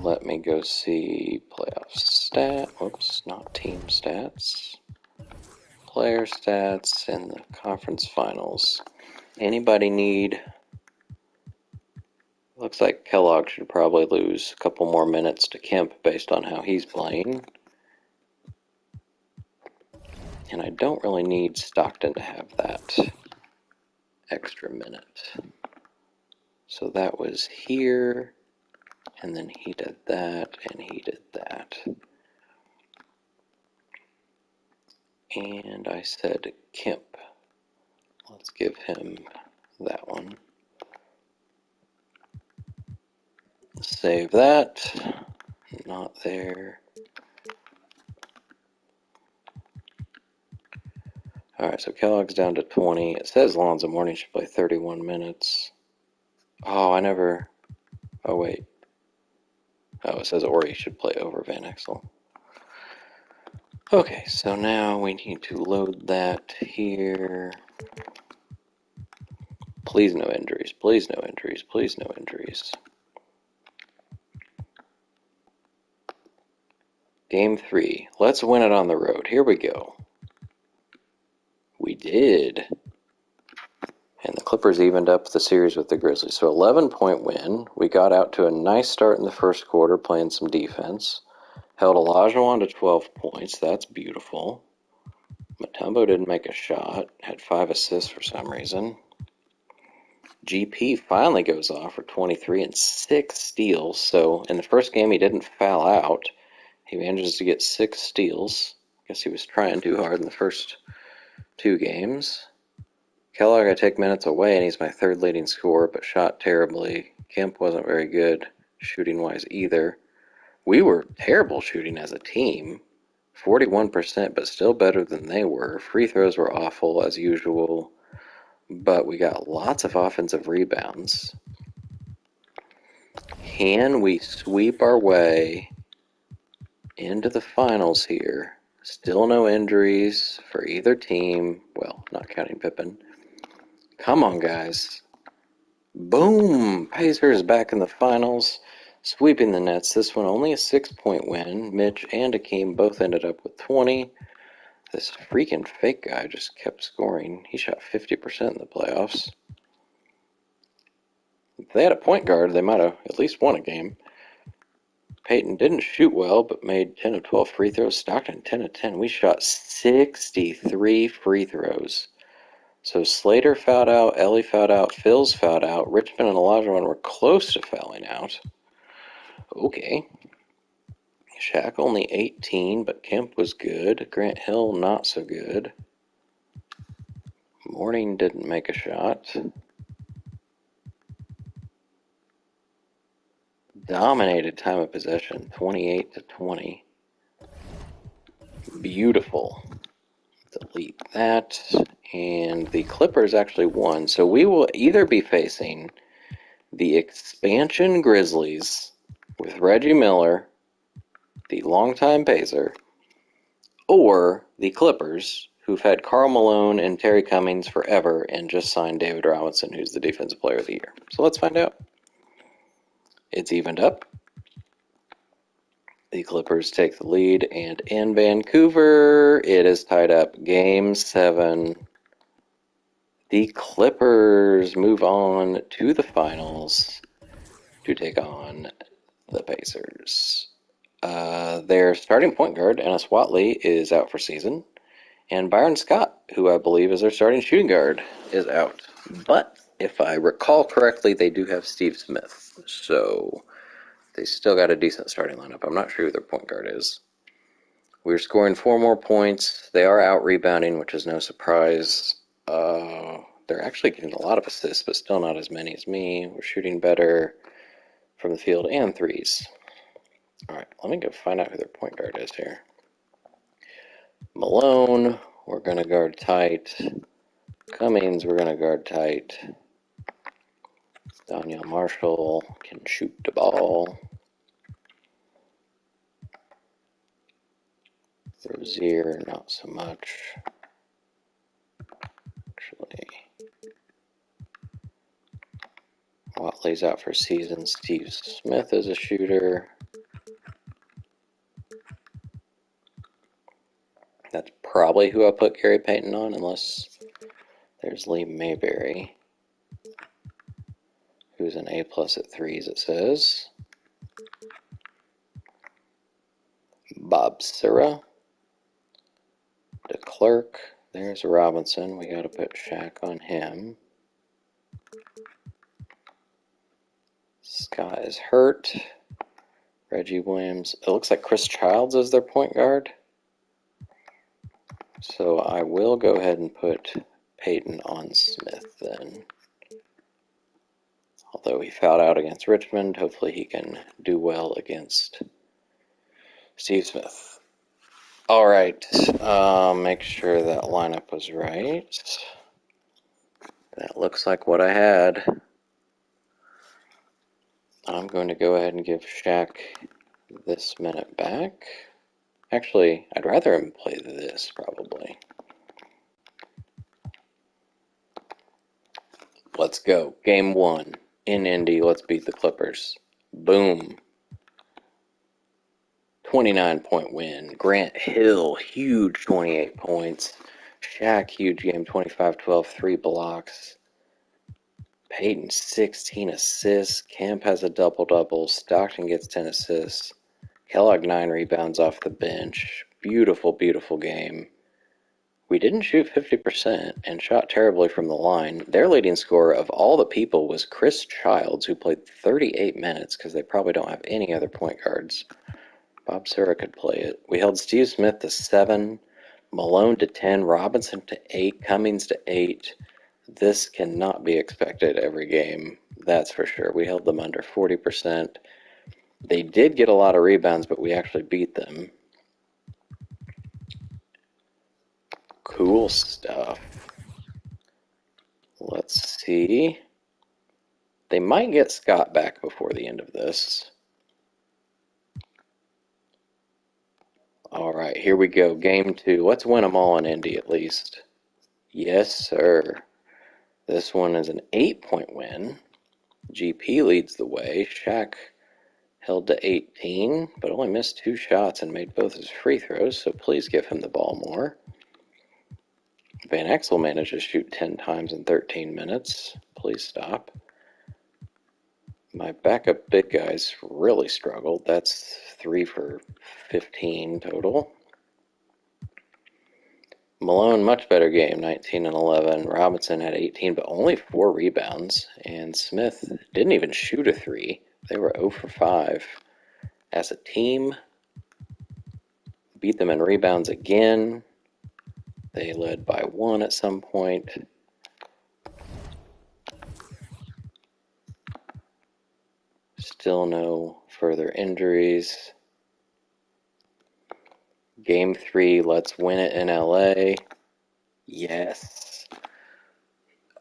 Let me go see playoff stat. Whoops, not team stats. Player stats in the conference finals. Anybody need... Looks like Kellogg should probably lose a couple more minutes to Kemp based on how he's playing. And I don't really need Stockton to have that extra minute. So that was here, and then he did that, and he did that. And I said Kemp. Let's give him that one. Save that. Not there. Alright, so Kellogg's down to 20. It says Lonzo Mourning should play 31 minutes. Oh, I never... Oh, wait. Oh, it says Ori should play over Van Exel. Okay, so now we need to load that here. Please no injuries, please no injuries, please no injuries. Game 3. Let's win it on the road. Here we go. We did. And the Clippers evened up the series with the Grizzlies. So 11-point win. We got out to a nice start in the first quarter playing some defense. Held Olajuwon to 12 points. That's beautiful. Mutombo didn't make a shot. Had 5 assists for some reason. GP finally goes off for 23 and 6 steals. So in the first game he didn't foul out. He manages to get 6 steals. I guess he was trying too hard in the first 2 games. Kellogg I take minutes away, and he's my 3rd leading scorer, but shot terribly. Kemp wasn't very good shooting-wise either. We were terrible shooting as a team. 41%, but still better than they were. Free throws were awful, as usual, but we got lots of offensive rebounds. Can we sweep our way into the finals here. Still no injuries for either team. Well, not counting Pippen. Come on, guys. Boom! Pacers back in the finals, sweeping the Nets. This one only a 6-point win. Mitch and Akeem both ended up with 20. This freaking fake guy just kept scoring. He shot 50% in the playoffs. If they had a point guard, they might have at least won a game. Peyton didn't shoot well, but made 10 of 12 free throws. Stockton, 10 of 10. We shot 63 free throws. So Slater fouled out, Ellie fouled out, Phil's fouled out, Richmond and Olajuwon were close to fouling out. Okay. Shaq only 18, but Kemp was good. Grant Hill not so good. Mourning didn't make a shot. Dominated time of possession, 28 to 20. Beautiful. Delete that. And the Clippers actually won. So we will either be facing the expansion Grizzlies with Reggie Miller, the longtime Pacer, or the Clippers, who've had Karl Malone and Terry Cummings forever and just signed David Robinson, who's the Defensive Player of the Year. So let's find out. It's evened up. The Clippers take the lead, and in Vancouver, it is tied up Game 7. The Clippers move on to the finals to take on the Pacers. Their starting point guard, Ennis Watley, is out for season, and Byron Scott, who I believe is their starting shooting guard, is out. But if I recall correctly, they do have Steve Smith, so they still got a decent starting lineup. I'm not sure who their point guard is. We're scoring 4 more points. They are out rebounding, which is no surprise. They're actually getting a lot of assists, but still not as many as me. We're shooting better from the field and threes. All right, let me go find out who their point guard is here. Malone, we're going to guard tight. Cummings, we're going to guard tight. Daniel Marshall can shoot the ball. Rozier, not so much. Actually, Watley's out for season. Steve Smith is a shooter. That's probably who I put Gary Payton on, unless there's Lee Mayberry, who's an A+ at threes, it says. Bob Sura. DeClerc. There's Robinson. We got to put Shaq on him. Scott is hurt. Reggie Williams. It looks like Chris Childs is their point guard. So I will go ahead and put Peyton on Smith then. Although he fouled out against Richmond, hopefully he can do well against Steve Smith. All right, make sure that lineup was right. That looks like what I had. I'm going to go ahead and give Shaq this minute back. Actually, I'd rather him play this, probably. Let's go. Game 1 in Indy. Let's beat the Clippers. Boom. 29-point win. Grant Hill, huge 28 points. Shaq, huge game, 25-12, 3 blocks. Peyton, 16 assists. Kemp has a double-double. Stockton gets 10 assists. Kellogg, 9 rebounds off the bench. Beautiful, beautiful game. We didn't shoot 50% and shot terribly from the line. Their leading scorer of all the people was Chris Childs, who played 38 minutes because they probably don't have any other point guards. Bob Sura could play it. We held Steve Smith to 7, Malone to 10, Robinson to 8, Cummings to 8. This cannot be expected every game, that's for sure. We held them under 40%. They did get a lot of rebounds, but we actually beat them. Cool stuff. Let's see. They might get Scott back before the end of this. All right, here we go. Game 2. Let's win them all in Indy at least. Yes, sir. This one is an 8-point win. GP leads the way. Shaq held to 18, but only missed 2 shots and made both his free throws, so please give him the ball more. Van Exel managed to shoot 10 times in 13 minutes. Please stop. My backup big guys really struggled. That's 3 for 15 total. Malone, much better game, 19 and 11. Robinson had 18, but only 4 rebounds. And Smith didn't even shoot a 3. They were 0 for 5. As a team, beat them in rebounds again. They led by 1 at some point. Still no further injuries. Game 3, let's win it in LA. Yes.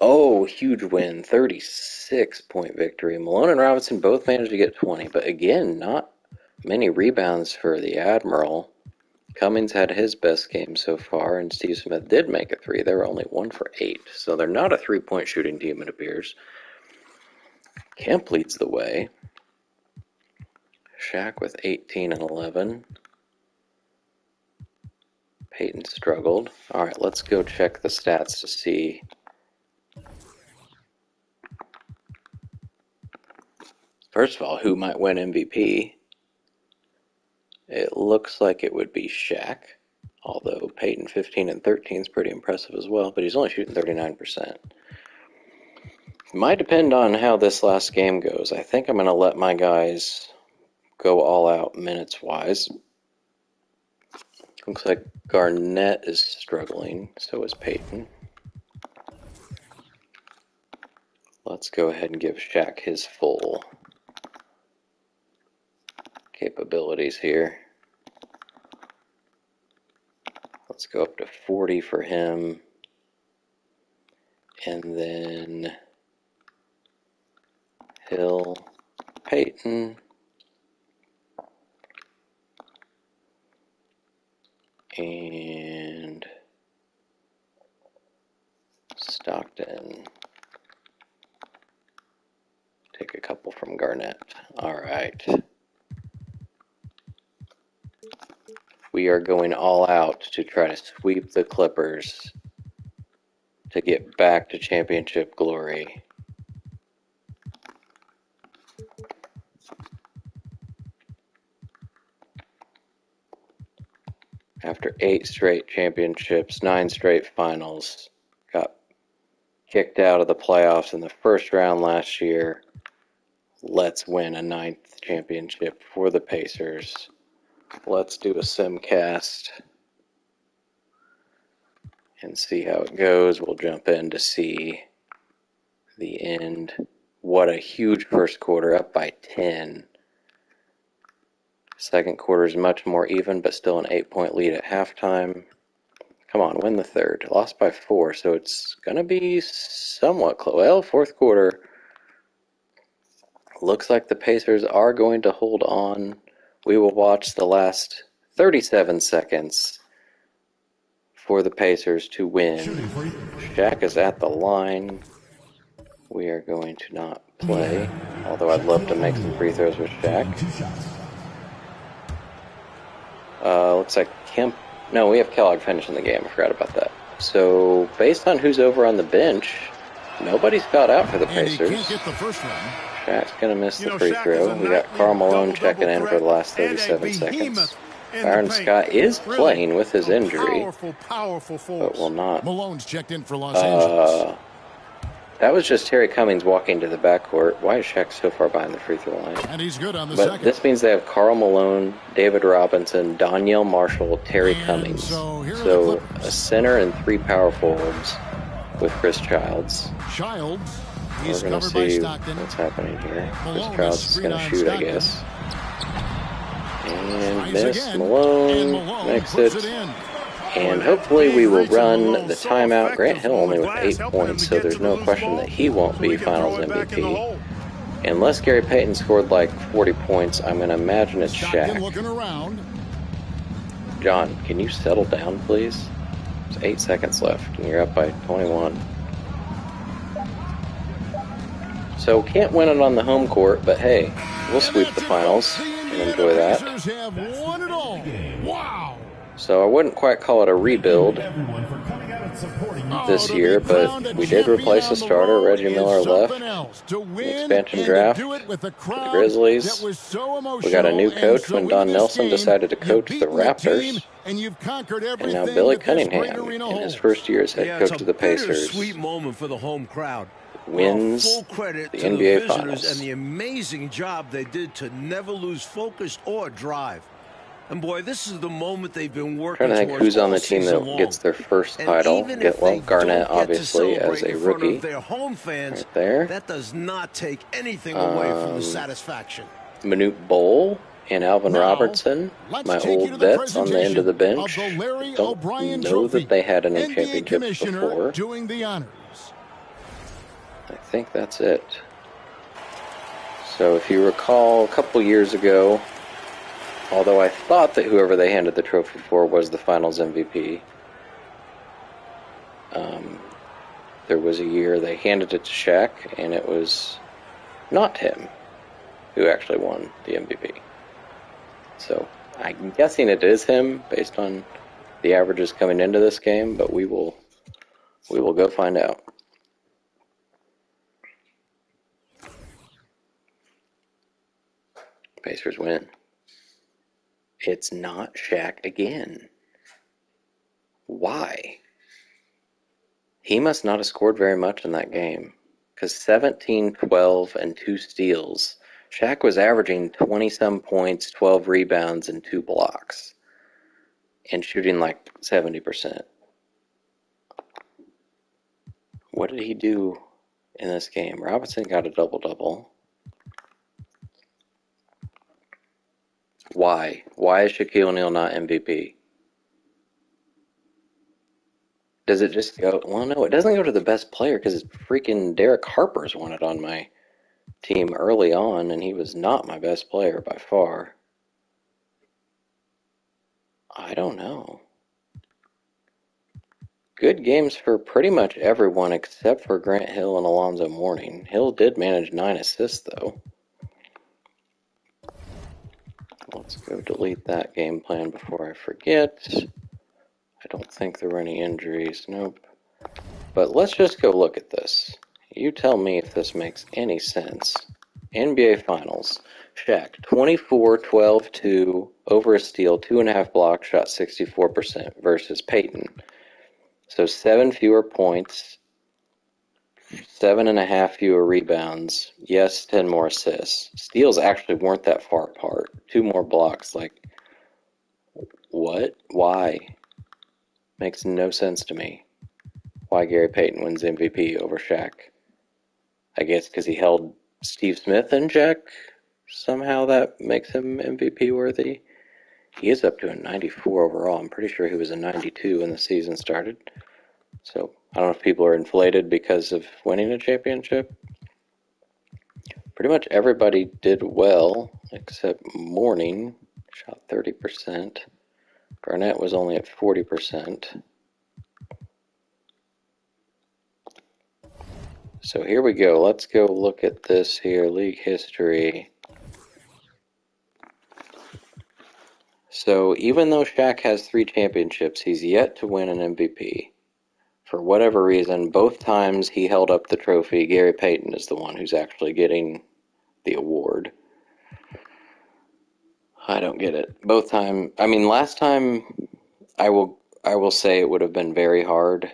Oh, huge win, 36-point victory. Malone and Robinson both managed to get 20, but again, not many rebounds for the Admiral. Cummings had his best game so far, and Steve Smith did make a 3. They were only 1 for 8, so they're not a 3-point shooting team, it appears. Kemp leads the way. Shaq with 18 and 11. Peyton struggled. All right, let's go check the stats to see. First of all, who might win MVP? It looks like it would be Shaq, although Peyton 15 and 13 is pretty impressive as well, but he's only shooting 39%. Might depend on how this last game goes. I think I'm going to let my guys go all out minutes-wise. Looks like Garnett is struggling, so is Peyton. Let's go ahead and give Shaq his full capabilities here. Let's go up to 40 for him. And then Hill, Peyton, and Stockton. Take a couple from Garnett. All right. We are going all out to try to sweep the Clippers to get back to championship glory. After 8 straight championships, 9 straight finals, got kicked out of the playoffs in the first round last year. Let's win a 9th championship for the Pacers. Let's do a simcast and see how it goes. We'll jump in to see the end. What a huge first quarter, up by 10. Second quarter is much more even, but still an 8-point lead at halftime. Come on, win the third. Lost by 4, so it's going to be somewhat close. Well, fourth quarter, looks like the Pacers are going to hold on. We will watch the last 37 seconds for the Pacers to win. Shaq is at the line. We are going to not play, although I'd love to make some free throws with Shaq. Looks like Kemp. No, we have Kellogg finishing the game. I forgot about that. So, based on who's over on the bench, nobody's got out for the Pacers. Shaq's going to miss the free throw. We got Karl Malone checking in for the last 37 seconds. Byron Scott is playing with his injury, but will not. Malone's checked in for Los Angeles. That was just Terry Cummings walking to the backcourt. Why is Shaq so far behind the free throw line? And he's good on the but second. This means they have Karl Malone, David Robinson, Donyell Marshall, Terry Cummings. So a center and 3 power forwards with Chris Childs. We're going to see what's happening here. Chris Childs is going to shoot, I guess. And miss. Malone makes it. And hopefully we will run the timeout. Grant Hill only with 8 points, so there's no question that he won't be Finals MVP. Unless Gary Payton scored like 40 points, I'm going to imagine it's Shaq. John, can you settle down, please? There's 8 seconds left, and you're up by 21. So, can't win it on the home court, but hey, we'll sweep the finals and enjoy that. Have won it all. Wow. So I wouldn't quite call it a rebuild this year, but we did replace a starter. Reggie Miller left. The expansion draft, the Grizzlies. We got a new coach when Don Nelson decided to coach the Raptors. And now Billy Cunningham, in his first year as head coach of the Pacers, sweet moment for the home crowd. wins full credit the to NBA the Finals. And the amazing job they did to never lose focus or drive. And boy, this is the moment they've been working Trying to think who's on the team that gets their first title. Well, Garnett, obviously, as a rookie. Their home fans, right there. that does not take anything away from the satisfaction. Manute Bol and Alvin Robertson, my old vets on the end of the bench. Don't know that they had any championships before. I think that's it. So if you recall, a couple years ago, although I thought that whoever they handed the trophy for was the Finals MVP, there was a year they handed it to Shaq, and it was not him who actually won the MVP. So I'm guessing it is him based on the averages coming into this game, but we will go find out. Pacers win. It's not Shaq again. Why? He must not have scored very much in that game. Because 17, 12, and 2 steals. Shaq was averaging 20-some points, 12 rebounds, and 2 blocks. And shooting like 70%. What did he do in this game? Robinson got a double-double. Why? Why is Shaquille O'Neal not MVP? Does it just go... Well, no, it doesn't go to the best player because freaking Derek Harper's won it on my team early on, and he was not my best player by far. I don't know. Good games for pretty much everyone except for Grant Hill and Alonzo Mourning. Hill did manage 9 assists, though. Let's go delete that game plan before I forget. I don't think there were any injuries. Nope. But let's just go look at this. You tell me if this makes any sense. NBA Finals. Shaq, 24, 12, 2, over a steal, 2.5 blocks, shot 64% versus Peyton. So 7 fewer points, 7.5 fewer rebounds. Yes, 10 more assists. Steals actually weren't that far apart. 2 more blocks. Like, what? Why? Makes no sense to me. Why Gary Payton wins MVP over Shaq. I guess because he held Steve Smith in check. Somehow that makes him MVP worthy. He is up to a 94 overall. I'm pretty sure he was a 92 when the season started. So I don't know if people are inflated because of winning a championship. Pretty much everybody did well except Mourning. Shot 30%. Garnett was only at 40%. So here we go. Let's go look at this here. League history. So even though Shaq has 3 championships, he's yet to win an MVP. For whatever reason, both times he held up the trophy, Gary Payton is the one who's actually getting the award. I don't get it. Both time, I mean, last time, I will say it would have been very hard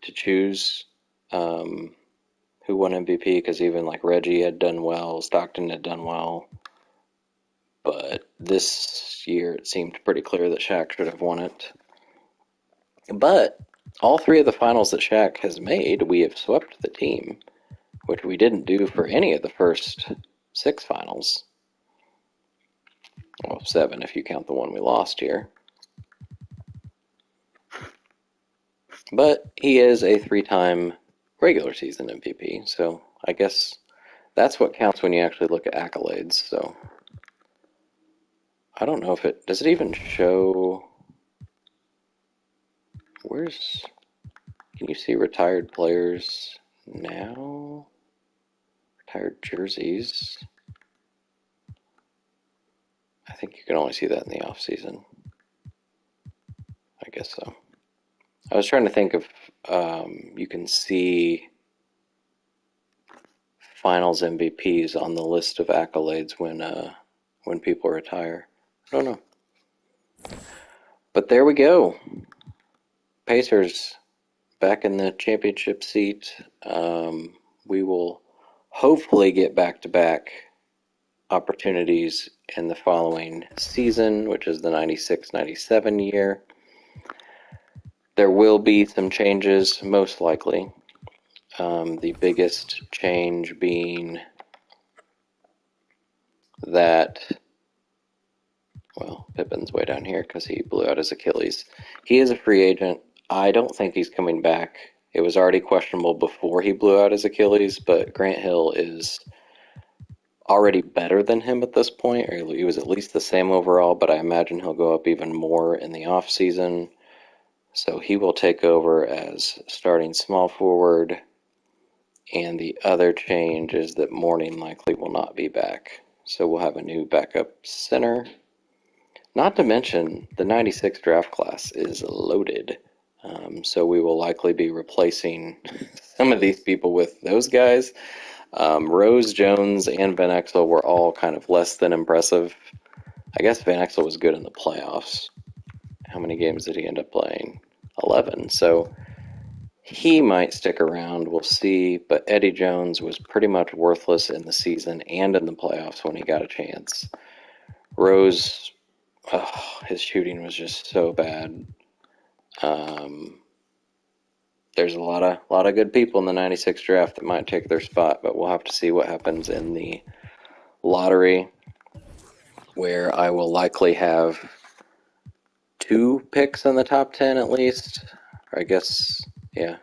to choose who won MVP, because even like Reggie had done well, Stockton had done well. But this year it seemed pretty clear that Shaq should have won it. But all 3 of the finals that Shaq has made, we have swept the team, which we didn't do for any of the first 6 finals. Well, 7 if you count the one we lost here. But he is a 3-time regular season MVP, so I guess that's what counts when you actually look at accolades. So I don't know if it does it even show. Where's Can you see retired players now? Retired jerseys. I think you can only see that in the off season. I guess so. I was trying to think if you can see Finals MVPs on the list of accolades when people retire. I don't know, but there we go. Pacers back in the championship seat. We will hopefully get back-to-back opportunities in the following season, which is the 96-97 year. There will be some changes, most likely. The biggest change being that, well, Pippen's way down here because he blew out his Achilles. He is a free agent. I don't think he's coming back. It was already questionable before he blew out his Achilles, but Grant Hill is already better than him at this point, or he was at least the same overall, but I imagine he'll go up even more in the off season. So he will take over as starting small forward, and the other change is that Mourning likely will not be back. So we'll have a new backup center. Not to mention, the 96 draft class is loaded. So we will likely be replacing some of these people with those guys. Rose, Jones, and Van Exel were all kind of less than impressive. I guess Van Exel was good in the playoffs. How many games did he end up playing? 11. So he might stick around. We'll see. But Eddie Jones was pretty much worthless in the season and in the playoffs when he got a chance. Rose, his shooting was just so bad. There's a lot of good people in the 96 draft that might take their spot, but we'll have to see what happens in the lottery, where I will likely have 2 picks in the top 10 at least. Or I guess, yeah.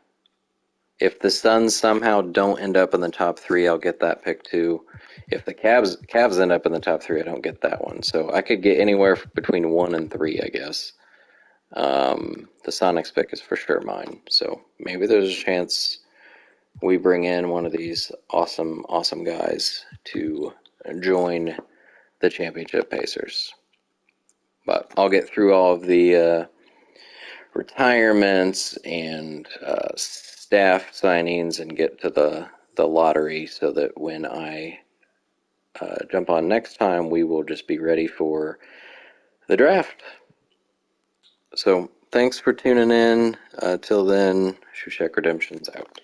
If the Suns somehow don't end up in the top 3, I'll get that pick too. If the Cavs end up in the top 3, I don't get that one. So I could get anywhere between 1 and 3, I guess. The Sonics pick is for sure mine. So maybe there's a chance we bring in one of these awesome guys to join the championship Pacers. But I'll get through all of the retirements and staff signings and get to the lottery so that when I jump on next time, we will just be ready for the draft. So thanks for tuning in. Till then, Shusek Redemption's out.